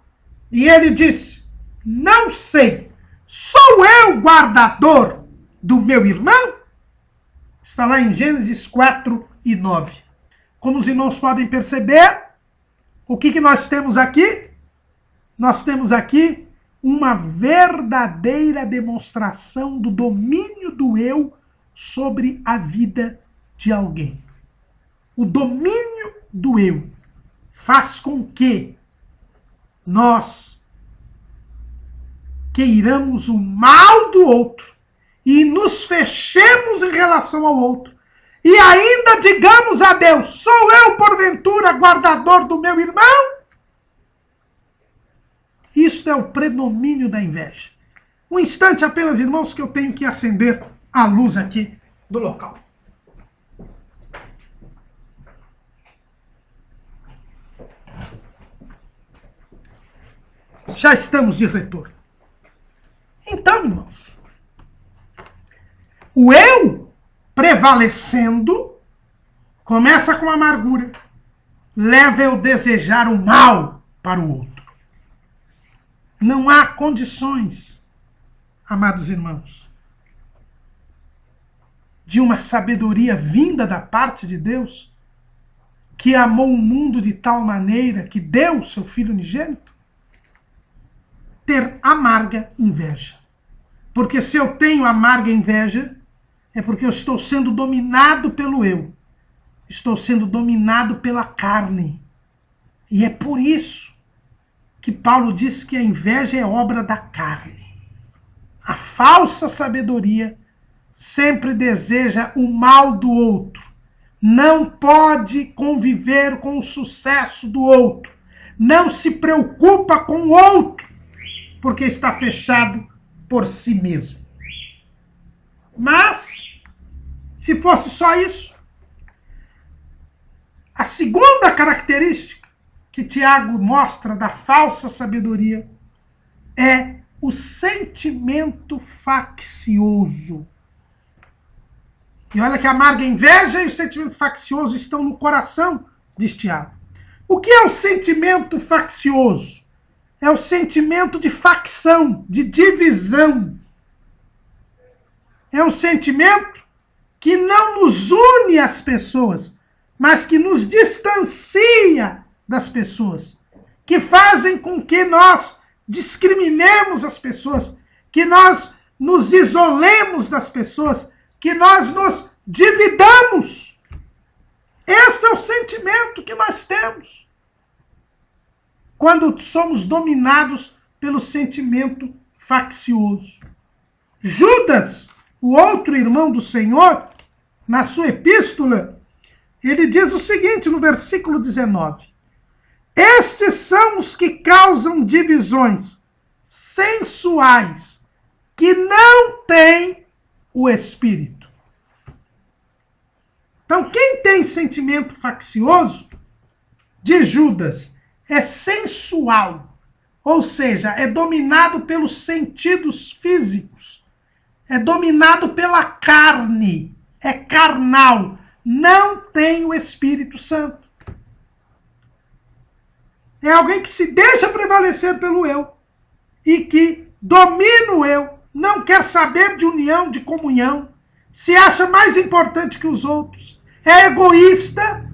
E ele disse, não sei, sou eu guardador do meu irmão? Está lá em Gênesis 4 e 9. Como os irmãos podem perceber, o que nós temos aqui? Nós temos aqui uma verdadeira demonstração do domínio do eu sobre a vida de alguém. O domínio do eu faz com que nós queiramos o mal do outro e nos fechemos em relação ao outro. E ainda digamos a Deus, sou eu porventura guardador do meu irmão? Isto é o predomínio da inveja. Um instante apenas, irmãos, que eu tenho que acender a luz aqui do local. Já estamos de retorno. Então, irmãos, o eu prevalecendo começa com amargura, leva eu a desejar o mal para o outro. Não há condições, amados irmãos, de uma sabedoria vinda da parte de Deus, que amou o mundo de tal maneira que deu o seu Filho unigênito, ter amarga inveja. Porque se eu tenho amarga inveja, é porque eu estou sendo dominado pelo eu. Estou sendo dominado pela carne. E é por isso que Paulo diz que a inveja é obra da carne. A falsa sabedoria sempre deseja o mal do outro. Não pode conviver com o sucesso do outro. Não se preocupa com o outro, porque está fechado por si mesmo. Mas, se fosse só isso, a segunda característica que Tiago mostra da falsa sabedoria é o sentimento faccioso. E olha que a amarga inveja e o sentimento faccioso estão no coração, diz Tiago. O que é o sentimento faccioso? É o sentimento de facção, de divisão. É um sentimento que não nos une às pessoas, mas que nos distancia das pessoas, que fazem com que nós discriminemos as pessoas, que nós nos isolemos das pessoas, que nós nos dividamos. Esse é o sentimento que nós temos quando somos dominados pelo sentimento faccioso. Judas, o outro irmão do Senhor, na sua epístola, ele diz o seguinte no versículo 19: estes são os que causam divisões sensuais, que não têm o Espírito. Então, quem tem sentimento faccioso, diz Judas, é sensual, ou seja, é dominado pelos sentidos físicos, é dominado pela carne, é carnal, não tem o Espírito Santo. É alguém que se deixa prevalecer pelo eu e que domina o eu, não quer saber de união, de comunhão, se acha mais importante que os outros, é egoísta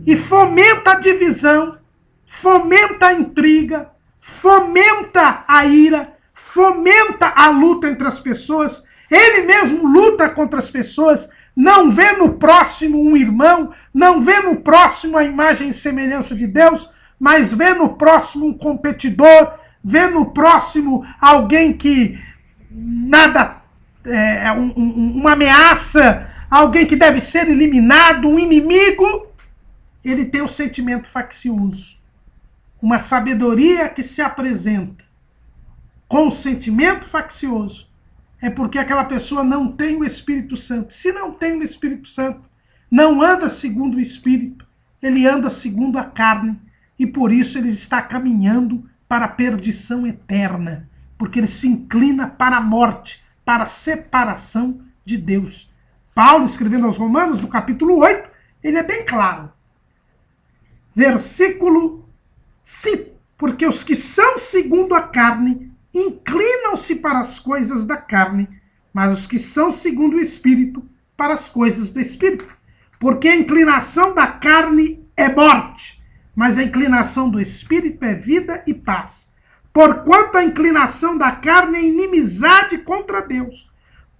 e fomenta a divisão, fomenta a intriga, fomenta a ira, fomenta a luta entre as pessoas. Ele mesmo luta contra as pessoas, não vê no próximo um irmão, não vê no próximo a imagem e semelhança de Deus, mas vê no próximo um competidor, vê no próximo alguém que nada, uma ameaça, alguém que deve ser eliminado, um inimigo. Ele tem um sentimento faccioso, uma sabedoria que se apresenta com um sentimento faccioso. É porque aquela pessoa não tem o Espírito Santo. Se não tem o Espírito Santo, não anda segundo o Espírito, ele anda segundo a carne, e por isso ele está caminhando para a perdição eterna, porque ele se inclina para a morte, para a separação de Deus. Paulo, escrevendo aos Romanos, no capítulo 8, ele é bem claro. Versículo 5. Porque os que são segundo a carne inclinam-se para as coisas da carne, mas os que são segundo o Espírito, para as coisas do Espírito. Porque a inclinação da carne é morte, mas a inclinação do Espírito é vida e paz. Porquanto a inclinação da carne é inimizade contra Deus,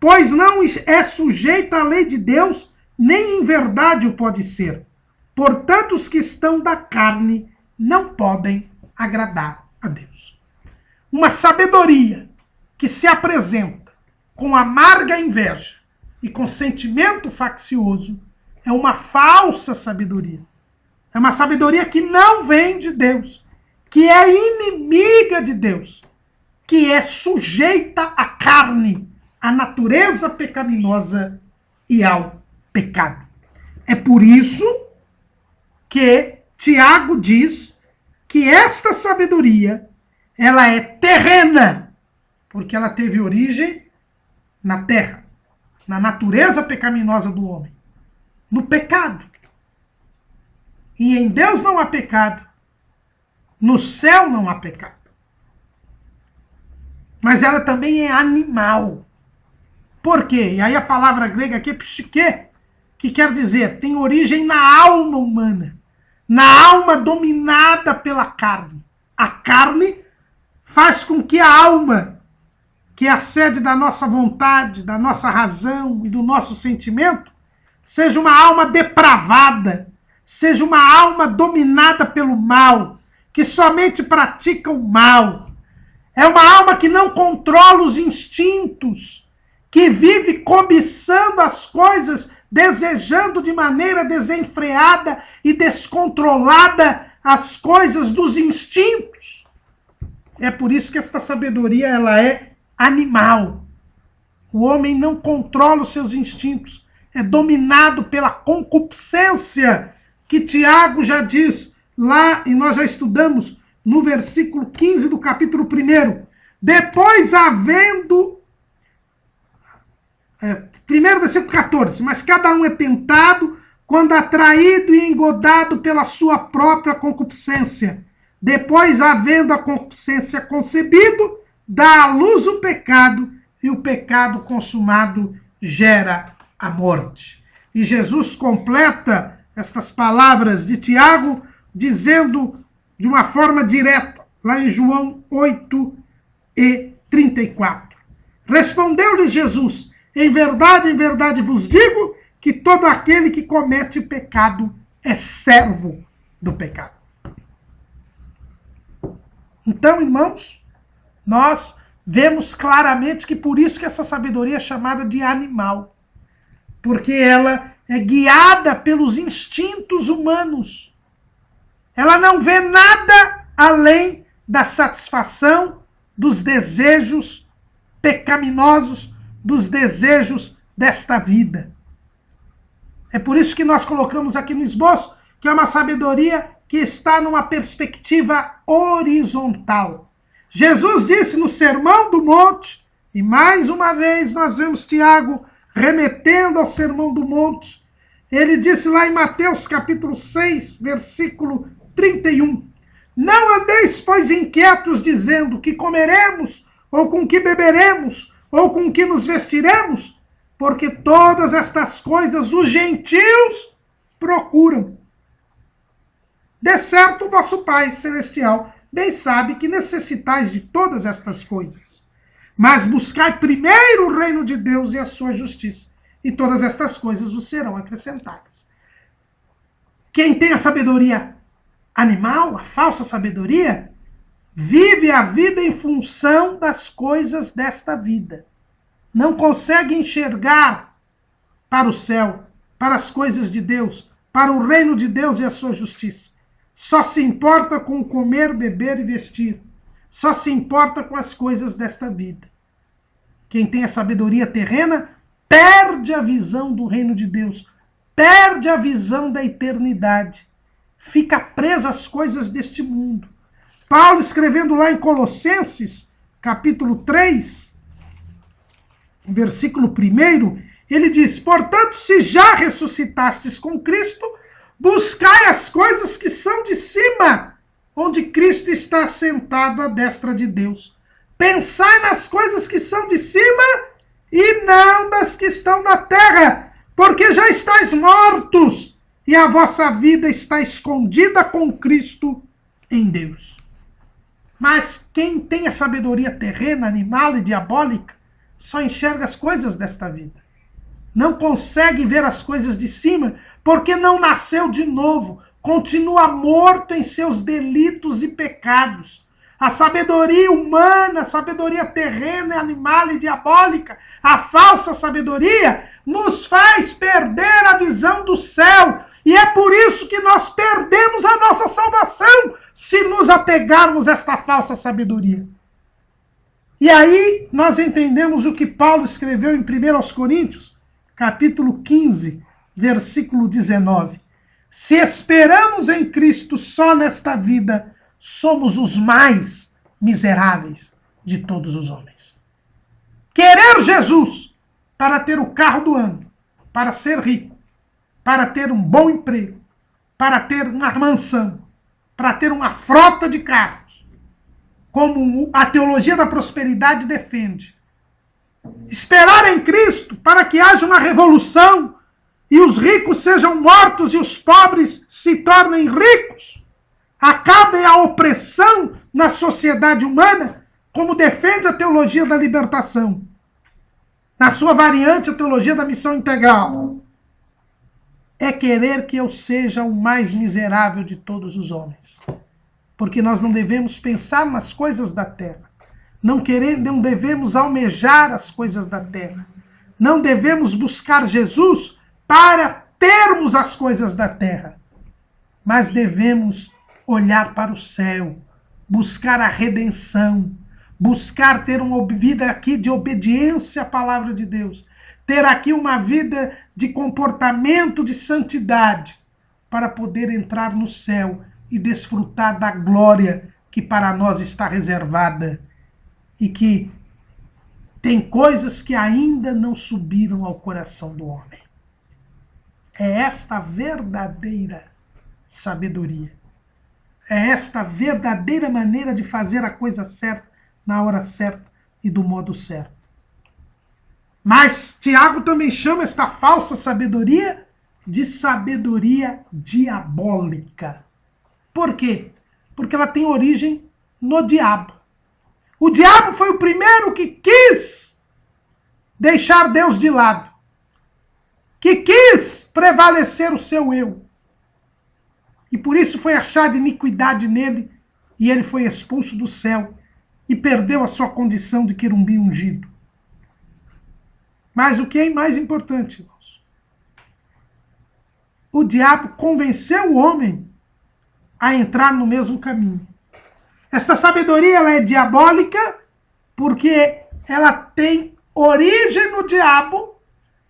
pois não é sujeita à lei de Deus, nem em verdade o pode ser. Portanto, os que estão da carne não podem agradar a Deus. Uma sabedoria que se apresenta com amarga inveja e com sentimento faccioso é uma falsa sabedoria. É uma sabedoria que não vem de Deus, que é inimiga de Deus, que é sujeita à carne, à natureza pecaminosa e ao pecado. É por isso que Tiago diz que esta sabedoria, ela é terrena, porque ela teve origem na terra, na natureza pecaminosa do homem, no pecado. E em Deus não há pecado, no céu não há pecado. Mas ela também é animal. Por quê? E aí a palavra grega aqui é psique, que quer dizer, tem origem na alma humana, na alma dominada pela carne. A carne faz com que a alma, que é a sede da nossa vontade, da nossa razão e do nosso sentimento, seja uma alma depravada, seja uma alma dominada pelo mal, que somente pratica o mal. É uma alma que não controla os instintos, que vive cobiçando as coisas, desejando de maneira desenfreada e descontrolada as coisas dos instintos. É por isso que esta sabedoria ela é animal. O homem não controla os seus instintos, é dominado pela concupiscência, que Tiago já diz lá, e nós já estudamos no versículo 15 do capítulo 1. Depois havendo... primeiro versículo 14. Mas cada um é tentado quando atraído e engodado pela sua própria concupiscência. Depois, havendo a concupiscência concebido, dá à luz o pecado, e o pecado consumado gera a morte. E Jesus completa estas palavras de Tiago, dizendo de uma forma direta, lá em João 8:34. Respondeu-lhes Jesus: em verdade vos digo que todo aquele que comete pecado é servo do pecado. Então, irmãos, nós vemos claramente que por isso que essa sabedoria é chamada de animal. Porque ela é guiada pelos instintos humanos. Ela não vê nada além da satisfação dos desejos pecaminosos, dos desejos desta vida. É por isso que nós colocamos aqui no esboço que é uma sabedoria que está numa perspectiva horizontal. Jesus disse no Sermão do Monte, E mais uma vez nós vemos Tiago remetendo ao Sermão do Monte. Ele disse lá em Mateus capítulo 6, versículo 31, não andeis, pois, inquietos, dizendo que comeremos, ou com que beberemos, ou com que nos vestiremos, porque todas estas coisas os gentios procuram. De certo, o vosso Pai Celestial bem sabe que necessitais de todas estas coisas. Mas buscai primeiro o reino de Deus e a sua justiça, e todas estas coisas vos serão acrescentadas. Quem tem a sabedoria animal, a falsa sabedoria, vive a vida em função das coisas desta vida. Não consegue enxergar para o céu, para as coisas de Deus, para o reino de Deus e a sua justiça. Só se importa com comer, beber e vestir. Só se importa com as coisas desta vida. Quem tem a sabedoria terrena perde a visão do reino de Deus, perde a visão da eternidade, fica preso às coisas deste mundo. Paulo, escrevendo lá em Colossenses, capítulo 3, versículo 1, ele diz, portanto, se já ressuscitastes com Cristo, buscai as coisas que são de cima, onde Cristo está sentado à destra de Deus. Pensai nas coisas que são de cima e não das que estão na terra, porque já estáis mortos e a vossa vida está escondida com Cristo em Deus. Mas quem tem a sabedoria terrena, animal e diabólica, só enxerga as coisas desta vida. Não consegue ver as coisas de cima, porque não nasceu de novo, continua morto em seus delitos e pecados. A sabedoria humana, a sabedoria terrena, animal e diabólica, a falsa sabedoria, nos faz perder a visão do céu. E é por isso que nós perdemos a nossa salvação, se nos apegarmos a esta falsa sabedoria. E aí nós entendemos o que Paulo escreveu em 1 Coríntios, capítulo 15, versículo 19. Se esperamos em Cristo só nesta vida, somos os mais miseráveis de todos os homens. Querer Jesus para ter o carro do ano, para ser rico, para ter um bom emprego, para ter uma mansão, para ter uma frota de carros, como a teologia da prosperidade defende. Esperar em Cristo para que haja uma revolução e os ricos sejam mortos e os pobres se tornem ricos, acabe a opressão na sociedade humana, como defende a teologia da libertação. Na sua variante, a teologia da missão integral. É querer que eu seja o mais miserável de todos os homens. Porque nós não devemos pensar nas coisas da terra. Não devemos almejar as coisas da terra. Não devemos buscar Jesus para termos as coisas da terra. Mas devemos olhar para o céu, buscar a redenção, buscar ter uma vida aqui de obediência à palavra de Deus, ter aqui uma vida de comportamento de santidade, para poder entrar no céu e desfrutar da glória que para nós está reservada e que tem coisas que ainda não subiram ao coração do homem. É esta verdadeira sabedoria. É esta verdadeira maneira de fazer a coisa certa, na hora certa e do modo certo. Mas Tiago também chama esta falsa sabedoria de sabedoria diabólica. Por quê? Porque ela tem origem no diabo. O diabo foi o primeiro que quis deixar Deus de lado, que quis prevalecer o seu eu. E por isso foi achada iniquidade nele, e ele foi expulso do céu, e perdeu a sua condição de querubim ungido. Mas o que é mais importante, irmãos? O diabo convenceu o homem a entrar no mesmo caminho. Esta sabedoria ela é diabólica porque ela tem origem no diabo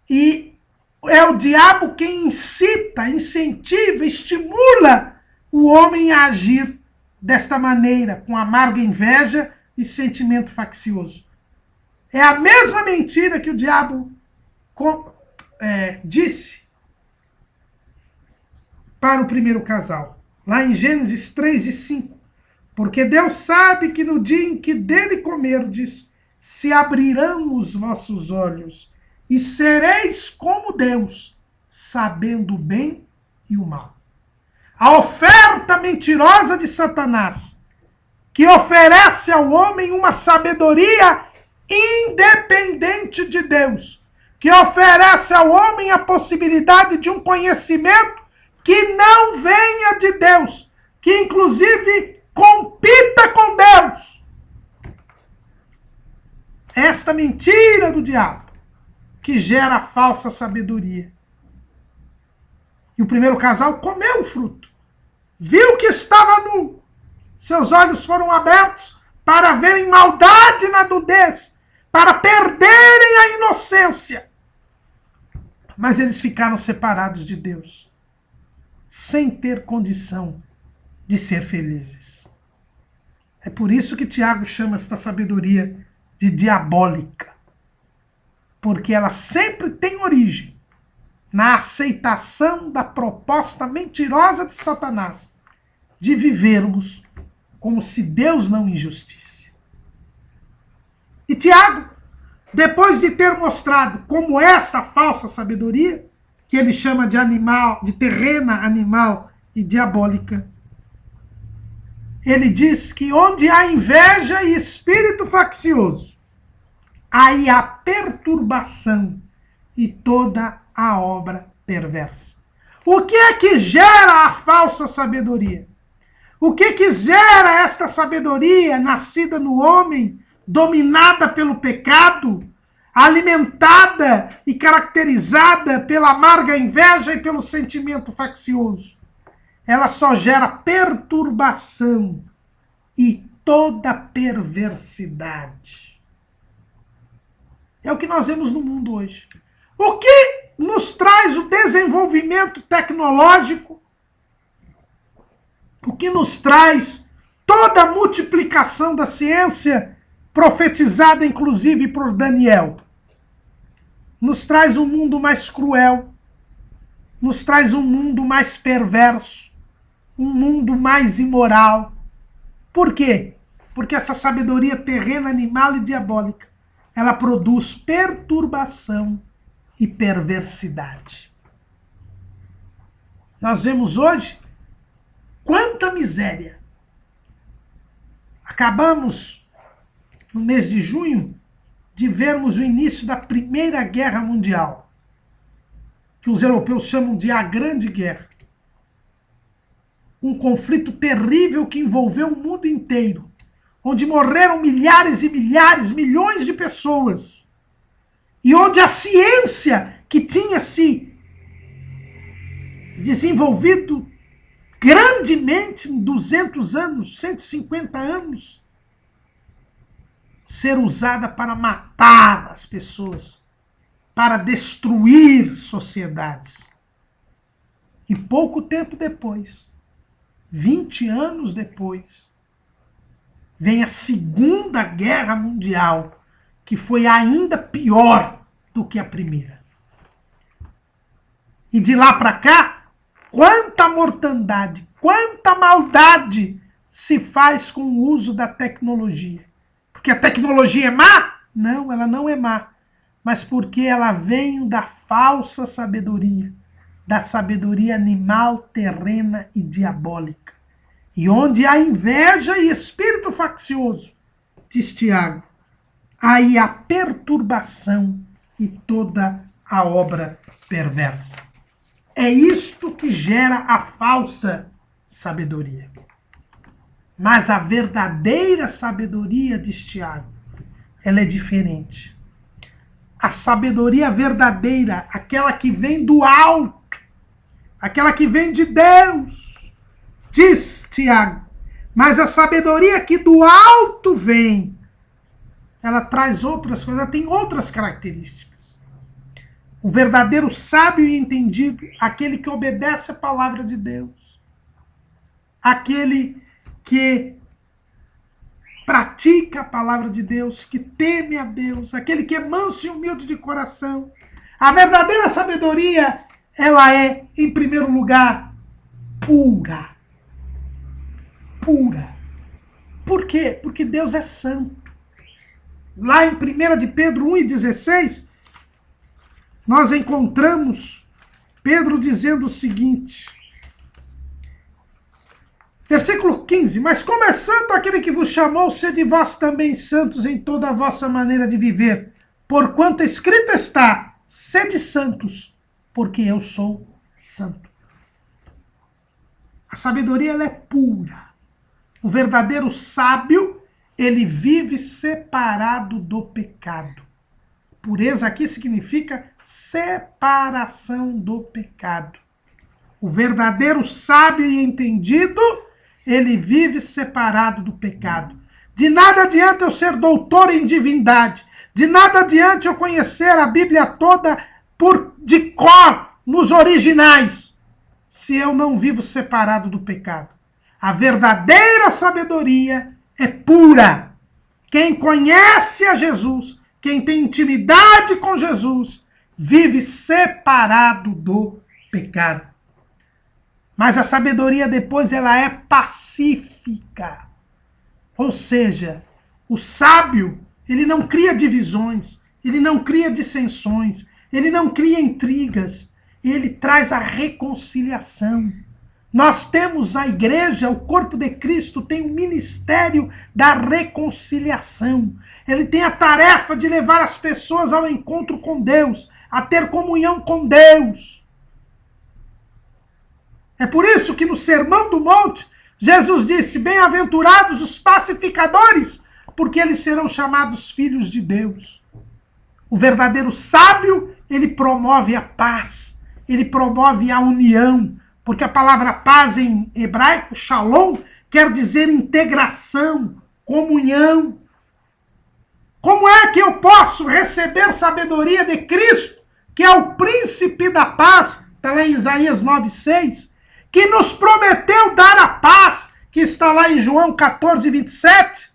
e é o diabo quem incita, incentiva, estimula o homem a agir desta maneira, com amarga inveja e sentimento faccioso. É a mesma mentira que o diabo disse para o primeiro casal, lá em Gênesis 3:5. Porque Deus sabe que no dia em que dele comerdes, se abrirão os vossos olhos, e sereis como Deus, sabendo o bem e o mal. A oferta mentirosa de Satanás, que oferece ao homem uma sabedoria independente de Deus, que oferece ao homem a possibilidade de um conhecimento que não venha de Deus, que inclusive compita com Deus. Esta mentira do diabo que gera a falsa sabedoria. E o primeiro casal comeu o fruto, viu que estava nu, seus olhos foram abertos para verem maldade na nudez, para perderem a inocência. Mas eles ficaram separados de Deus, sem ter condição de ser felizes. É por isso que Tiago chama esta sabedoria de diabólica. Porque ela sempre tem origem na aceitação da proposta mentirosa de Satanás de vivermos como se Deus não injustisse. E Tiago, depois de ter mostrado como esta falsa sabedoria, que ele chama de animal, de terrena, animal e diabólica, ele diz que onde há inveja e espírito faccioso, aí há perturbação e toda a obra perversa. O que é que gera a falsa sabedoria? O que gera esta sabedoria nascida no homem, dominada pelo pecado, alimentada e caracterizada pela amarga inveja e pelo sentimento faccioso? Ela só gera perturbação e toda perversidade. É o que nós vemos no mundo hoje. O que nos traz o desenvolvimento tecnológico? O que nos traz toda a multiplicação da ciência, profetizada inclusive por Daniel? Nos traz um mundo mais cruel, nos traz um mundo mais perverso, um mundo mais imoral. Por quê? Porque essa sabedoria terrena, animal e diabólica, ela produz perturbação e perversidade. Nós vemos hoje quanta miséria. Acabamos, no mês de junho, de vermos o início da Primeira Guerra Mundial, que os europeus chamam de a Grande Guerra. Um conflito terrível que envolveu o mundo inteiro, onde morreram milhares e milhares, milhões de pessoas, e onde a ciência que tinha se desenvolvido grandemente em 200 anos, 150 anos, ser usada para matar as pessoas, para destruir sociedades. E pouco tempo depois, 20 anos depois, vem a Segunda Guerra Mundial, que foi ainda pior do que a primeira. E de lá para cá, quanta mortandade, quanta maldade se faz com o uso da tecnologia. Porque a tecnologia é má? Não, ela não é má. Mas porque ela vem da falsa sabedoria, da sabedoria animal, terrena e diabólica. E onde há inveja e espírito faccioso, diz Tiago, aí há perturbação e toda a obra perversa. É isto que gera a falsa sabedoria. Mas a verdadeira sabedoria, diz Tiago, ela é diferente. A sabedoria verdadeira, aquela que vem do alto, aquela que vem de Deus, diz Tiago, mas a sabedoria que do alto vem, ela traz outras coisas, ela tem outras características. O verdadeiro sábio e entendido, aquele que obedece a palavra de Deus, aquele que pratica a palavra de Deus, que teme a Deus, aquele que é manso e humilde de coração. A verdadeira sabedoria, ela é, em primeiro lugar, pura. Pura. Por quê? Porque Deus é santo. Lá em 1 de Pedro 1,16, nós encontramos Pedro dizendo o seguinte, versículo 15, mas como é santo aquele que vos chamou, sede vós também santos em toda a vossa maneira de viver, porquanto escrito está, sede santos, porque eu sou santo. A sabedoria, ela é pura. O verdadeiro sábio, ele vive separado do pecado. Pureza aqui significa separação do pecado. O verdadeiro sábio e entendido, ele vive separado do pecado. De nada adianta eu ser doutor em divindade. De nada adianta eu conhecer a Bíblia toda de cor, nos originais, se eu não vivo separado do pecado. A verdadeira sabedoria é pura. Quem conhece a Jesus, quem tem intimidade com Jesus, vive separado do pecado. Mas a sabedoria depois, ela é pacífica. Ou seja, o sábio, ele não cria divisões, ele não cria dissensões, ele não cria intrigas, ele traz a reconciliação. Nós temos a igreja, o corpo de Cristo, tem o ministério da reconciliação. Ele tem a tarefa de levar as pessoas ao encontro com Deus, a ter comunhão com Deus. É por isso que no Sermão do Monte, Jesus disse, bem-aventurados os pacificadores, porque eles serão chamados filhos de Deus. O verdadeiro sábio, ele promove a paz, ele promove a união, porque a palavra paz em hebraico, shalom, quer dizer integração, comunhão. Como é que eu posso receber sabedoria de Cristo, que é o príncipe da paz, está lá em Isaías 9,6, que nos prometeu dar a paz, que está lá em João 14,27?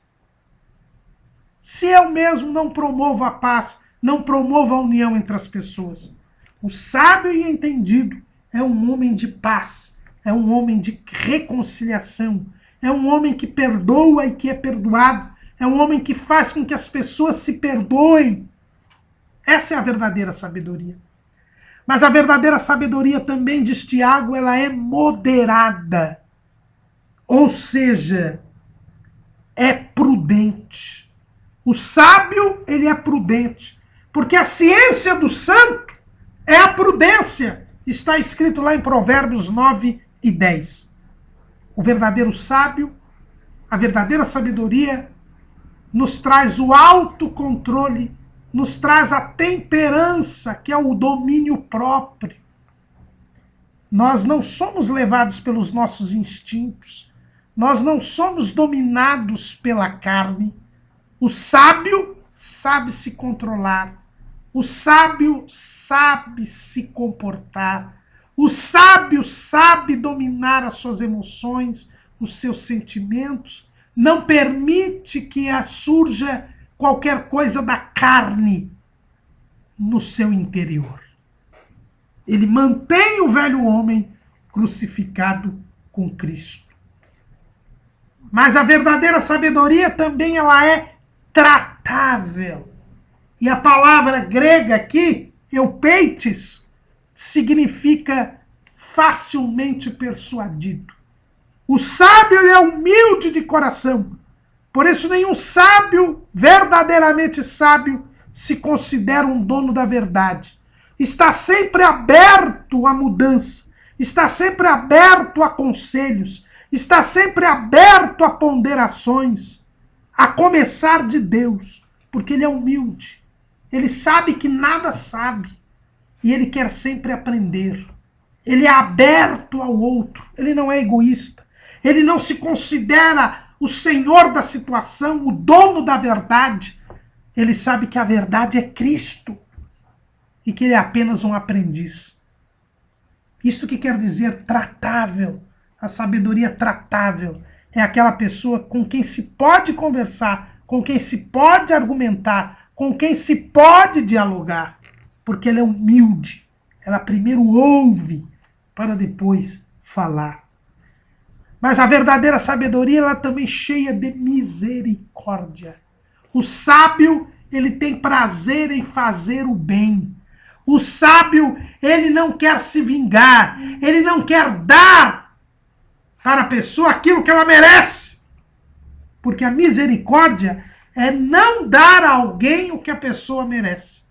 Se eu mesmo não promovo a paz, não promovo a união entre as pessoas. O sábio e entendido é um homem de paz, é um homem de reconciliação, é um homem que perdoa e que é perdoado, é um homem que faz com que as pessoas se perdoem. Essa é a verdadeira sabedoria. Mas a verdadeira sabedoria também, diz Tiago, ela é moderada. Ou seja, é prudente. O sábio, ele é prudente. Porque a ciência do santo é a prudência. Está escrito lá em Provérbios 9:10. O verdadeiro sábio, a verdadeira sabedoria, nos traz o autocontrole, nos traz a temperança, que é o domínio próprio. Nós não somos levados pelos nossos instintos. Nós não somos dominados pela carne. O sábio sabe se controlar. O sábio sabe se comportar. O sábio sabe dominar as suas emoções, os seus sentimentos. Não permite que surja qualquer coisa da carne no seu interior. Ele mantém o velho homem crucificado com Cristo. Mas a verdadeira sabedoria também ela é tratável. E a palavra grega aqui, eupeites, significa facilmente persuadido. O sábio é humilde de coração. Por isso nenhum sábio, verdadeiramente sábio, se considera um dono da verdade. Está sempre aberto à mudança. Está sempre aberto a conselhos. Está sempre aberto a ponderações. A começar de Deus. Porque ele é humilde. Ele sabe que nada sabe. E ele quer sempre aprender. Ele é aberto ao outro. Ele não é egoísta. Ele não se considera o senhor da situação, o dono da verdade. Ele sabe que a verdade é Cristo. E que ele é apenas um aprendiz. Isto que quer dizer tratável. A sabedoria tratável. é aquela pessoa com quem se pode conversar, com quem se pode argumentar, com quem se pode dialogar, porque ela é humilde. Ela primeiro ouve para depois falar. Mas a verdadeira sabedoria, ela também é cheia de misericórdia. O sábio, ele tem prazer em fazer o bem. O sábio, ele não quer se vingar, ele não quer dar para a pessoa aquilo que ela merece. Porque a misericórdia é não dar a alguém o que a pessoa merece.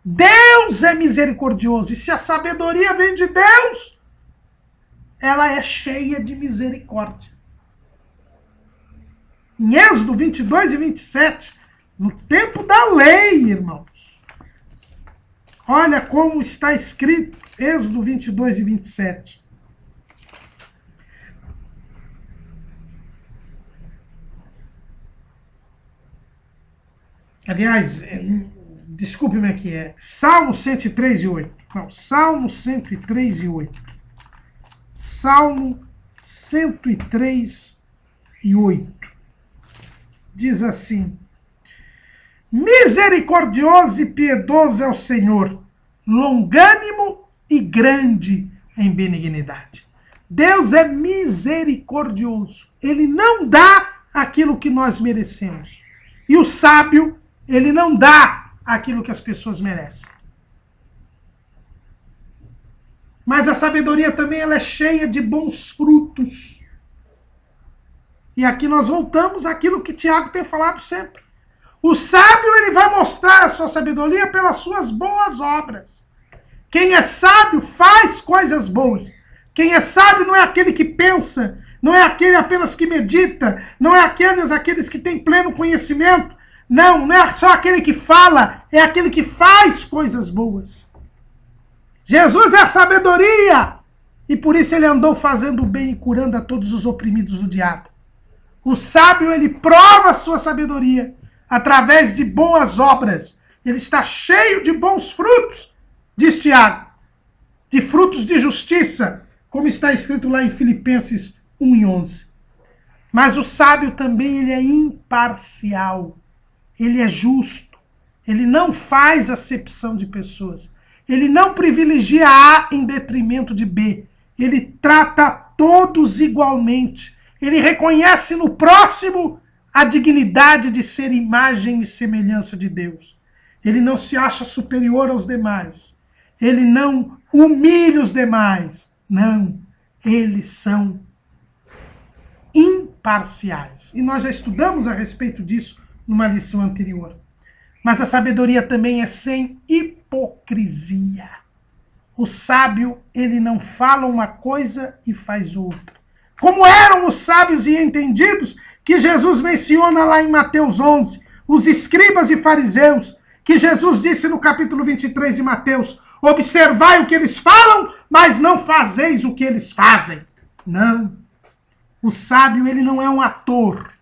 Deus é misericordioso, e se a sabedoria vem de Deus, ela é cheia de misericórdia. Em Êxodo 22 e 27, no tempo da lei, irmãos, olha como está escrito, Êxodo 22 e 27. Aliás, desculpe-me aqui, Salmo 103 e 8. Não, Salmo 103 e 8. Salmo 103 e 8. Diz assim: misericordioso e piedoso é o Senhor, longânimo e grande em benignidade. Deus é misericordioso. Ele não dá aquilo que nós merecemos. E o sábio, ele não dá aquilo que as pessoas merecem. Mas a sabedoria também, ela é cheia de bons frutos. E aqui nós voltamos àquilo que Tiago tem falado sempre. O sábio, ele vai mostrar a sua sabedoria pelas suas boas obras. Quem é sábio faz coisas boas. Quem é sábio não é aquele que pensa, não é aquele apenas que medita, não é aqueles que têm pleno conhecimento. Não é só aquele que fala, é aquele que faz coisas boas. Jesus é a sabedoria, e por isso ele andou fazendo o bem e curando a todos os oprimidos do diabo. O sábio, ele prova a sua sabedoria através de boas obras. Ele está cheio de bons frutos, diz Tiago, de frutos de justiça, como está escrito lá em Filipenses 1 e 11. Mas o sábio também, ele é imparcial. Ele é justo. Ele não faz acepção de pessoas. Ele não privilegia A em detrimento de B. Ele trata todos igualmente. Ele reconhece no próximo a dignidade de ser imagem e semelhança de Deus. Ele não se acha superior aos demais. Ele não humilha os demais. Não. Eles são imparciais. E nós já estudamos a respeito disso numa lição anterior. Mas a sabedoria também é sem hipocrisia. O sábio, ele não fala uma coisa e faz outra. Como eram os sábios e entendidos que Jesus menciona lá em Mateus 11, os escribas e fariseus, que Jesus disse no capítulo 23 de Mateus: observai o que eles falam, mas não fazeis o que eles fazem. Não. O sábio, ele não é um ator.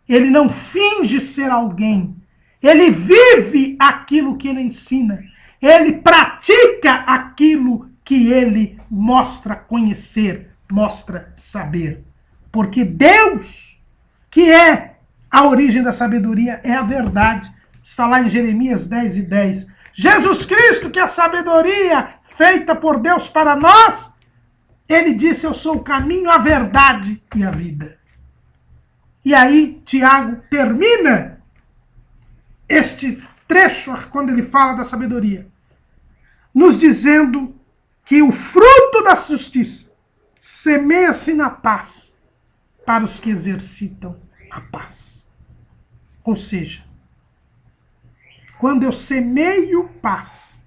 Ele não finge ser alguém. Ele vive aquilo que ele ensina. Ele pratica aquilo que ele mostra conhecer, mostra saber. Porque Deus, que é a origem da sabedoria, é a verdade. Está lá em Jeremias 10 e 10. Jesus Cristo, que é a sabedoria feita por Deus para nós, ele disse: eu sou o caminho, a verdade e a vida. E aí, Tiago termina este trecho, quando ele fala da sabedoria, nos dizendo que o fruto da justiça semeia-se na paz para os que exercitam a paz. Ou seja, quando eu semeio paz,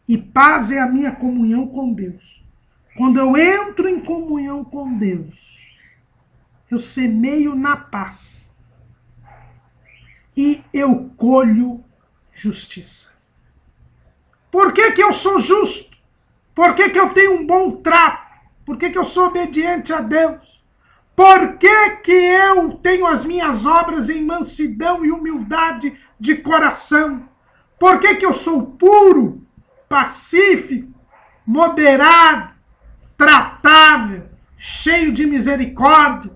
e paz é a minha comunhão com Deus, quando eu entro em comunhão com Deus, eu semeio na paz e eu colho justiça. Por que que eu sou justo? Por que que eu tenho um bom trato? Por que que eu sou obediente a Deus? Por que que eu tenho as minhas obras em mansidão e humildade de coração? Por que que eu sou puro, pacífico, moderado, tratável, cheio de misericórdia,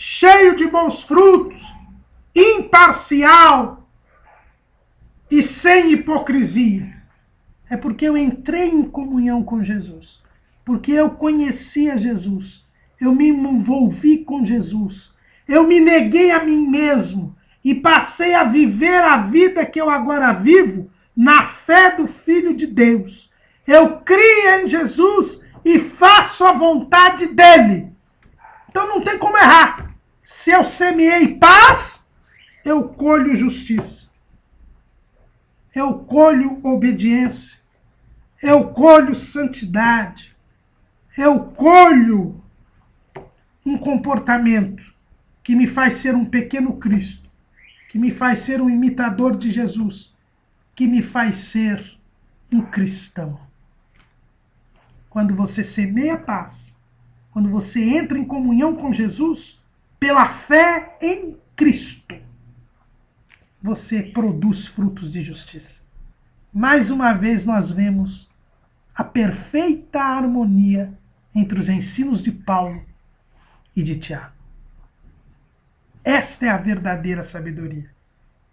cheio de bons frutos, imparcial e sem hipocrisia. É porque eu entrei em comunhão com Jesus, porque eu conhecia Jesus, eu me envolvi com Jesus, eu me neguei a mim mesmo e passei a viver a vida que eu agora vivo na fé do Filho de Deus. Eu crio em Jesus e faço a vontade dele. Então não tem como errar. Se eu semeei paz, eu colho justiça. Eu colho obediência. Eu colho santidade. Eu colho um comportamento que me faz ser um pequeno Cristo, que me faz ser um imitador de Jesus, que me faz ser um cristão. Quando você semeia paz, quando você entra em comunhão com Jesus, pela fé em Cristo, você produz frutos de justiça. Mais uma vez nós vemos a perfeita harmonia entre os ensinos de Paulo e de Tiago. Esta é a verdadeira sabedoria.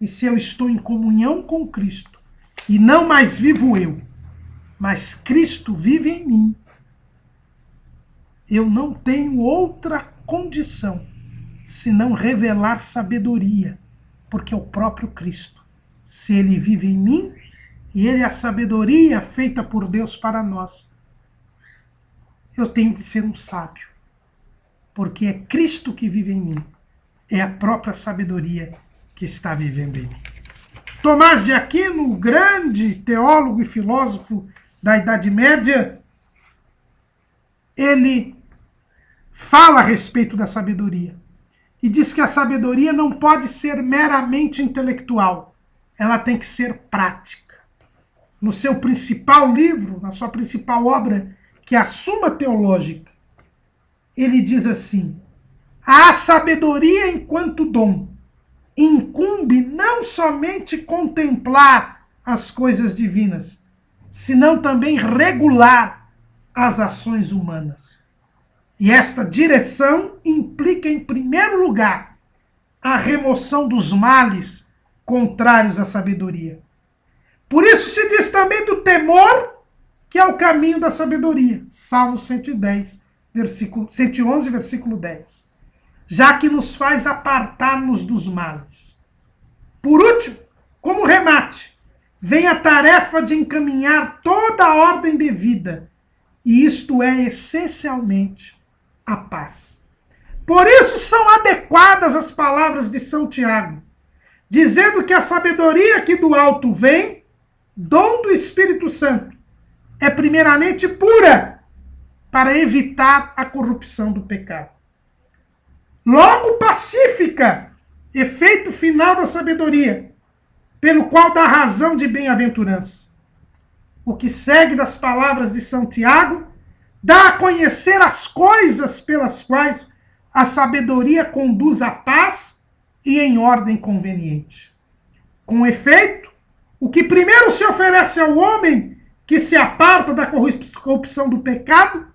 E se eu estou em comunhão com Cristo, e não mais vivo eu, mas Cristo vive em mim, eu não tenho outra condição senão revelar sabedoria, porque é o próprio Cristo. Se ele vive em mim, e ele é a sabedoria feita por Deus para nós, eu tenho que ser um sábio, porque é Cristo que vive em mim, é a própria sabedoria que está vivendo em mim. Tomás de Aquino, o grande teólogo e filósofo da Idade Média, ele fala a respeito da sabedoria e diz que a sabedoria não pode ser meramente intelectual, ela tem que ser prática. No seu principal livro, na sua principal obra, que é a Suma Teológica, ele diz assim: a sabedoria enquanto dom incumbe não somente contemplar as coisas divinas, senão também regular as ações humanas. E esta direção implica, em primeiro lugar, a remoção dos males contrários à sabedoria. Por isso se diz também do temor, que é o caminho da sabedoria. Salmo 111, versículo 10. Já que nos faz apartar-nos dos males. Por último, como remate, vem a tarefa de encaminhar toda a ordem devida, e isto é essencialmente a paz. Por isso são adequadas as palavras de São Tiago, dizendo que a sabedoria que do alto vem, dom do Espírito Santo, é primeiramente pura, para evitar a corrupção do pecado. Logo pacífica, efeito final da sabedoria, pelo qual dá razão de bem-aventurança. O que segue das palavras de São Tiago dá a conhecer as coisas pelas quais a sabedoria conduz à paz e em ordem conveniente. Com efeito, o que primeiro se oferece ao homem que se aparta da corrupção do pecado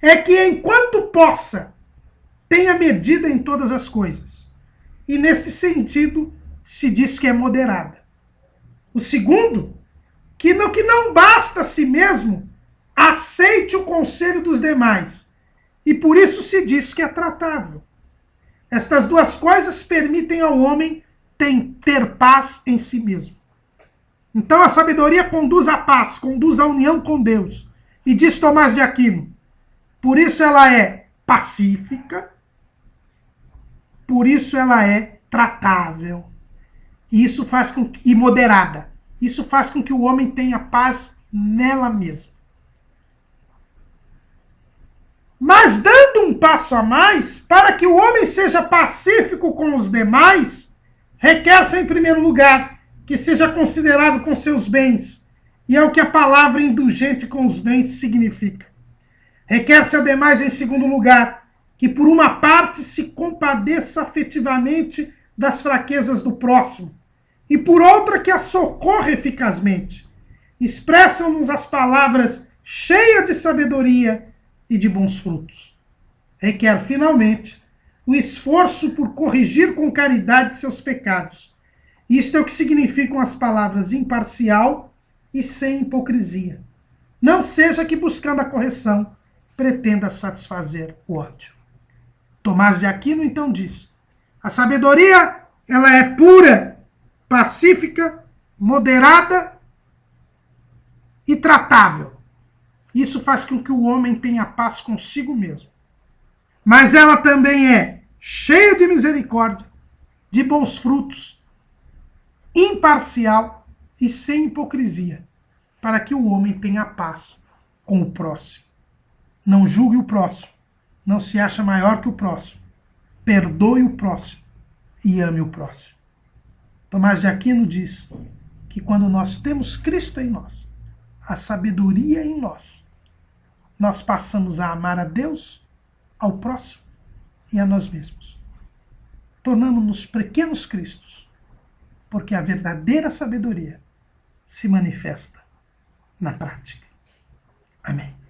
é que, enquanto possa, tenha medida em todas as coisas. E nesse sentido, se diz que é moderada. O segundo, que não basta a si mesmo, aceite o conselho dos demais. E por isso se diz que é tratável. Estas duas coisas permitem ao homem ter paz em si mesmo. Então a sabedoria conduz à paz, conduz à união com Deus. E diz Tomás de Aquino, por isso ela é pacífica, por isso ela é tratável. E moderada. Isso faz com que o homem tenha paz nela mesma. Mas dando um passo a mais, para que o homem seja pacífico com os demais, requer-se, em primeiro lugar, que seja considerado com seus bens. E é o que a palavra indulgente com os bens significa. Requer-se, ademais, em segundo lugar, que por uma parte se compadeça afetivamente das fraquezas do próximo, e por outra que a socorra eficazmente. Expressam-nos as palavras cheias de sabedoria e de bons frutos. Requer, finalmente, o esforço por corrigir com caridade seus pecados. Isto é o que significam as palavras imparcial e sem hipocrisia. Não seja que buscando a correção pretenda satisfazer o ódio. Tomás de Aquino então diz: a sabedoria, ela é pura, pacífica, moderada e tratável. Isso faz com que o homem tenha paz consigo mesmo. Mas ela também é cheia de misericórdia, de bons frutos, imparcial e sem hipocrisia, para que o homem tenha paz com o próximo. Não julgue o próximo, não se acha maior que o próximo. Perdoe o próximo e ame o próximo. Tomás de Aquino diz que quando nós temos Cristo em nós, a sabedoria em nós, nós passamos a amar a Deus, ao próximo e a nós mesmos. Tornamos-nos pequenos cristos, porque a verdadeira sabedoria se manifesta na prática. Amém.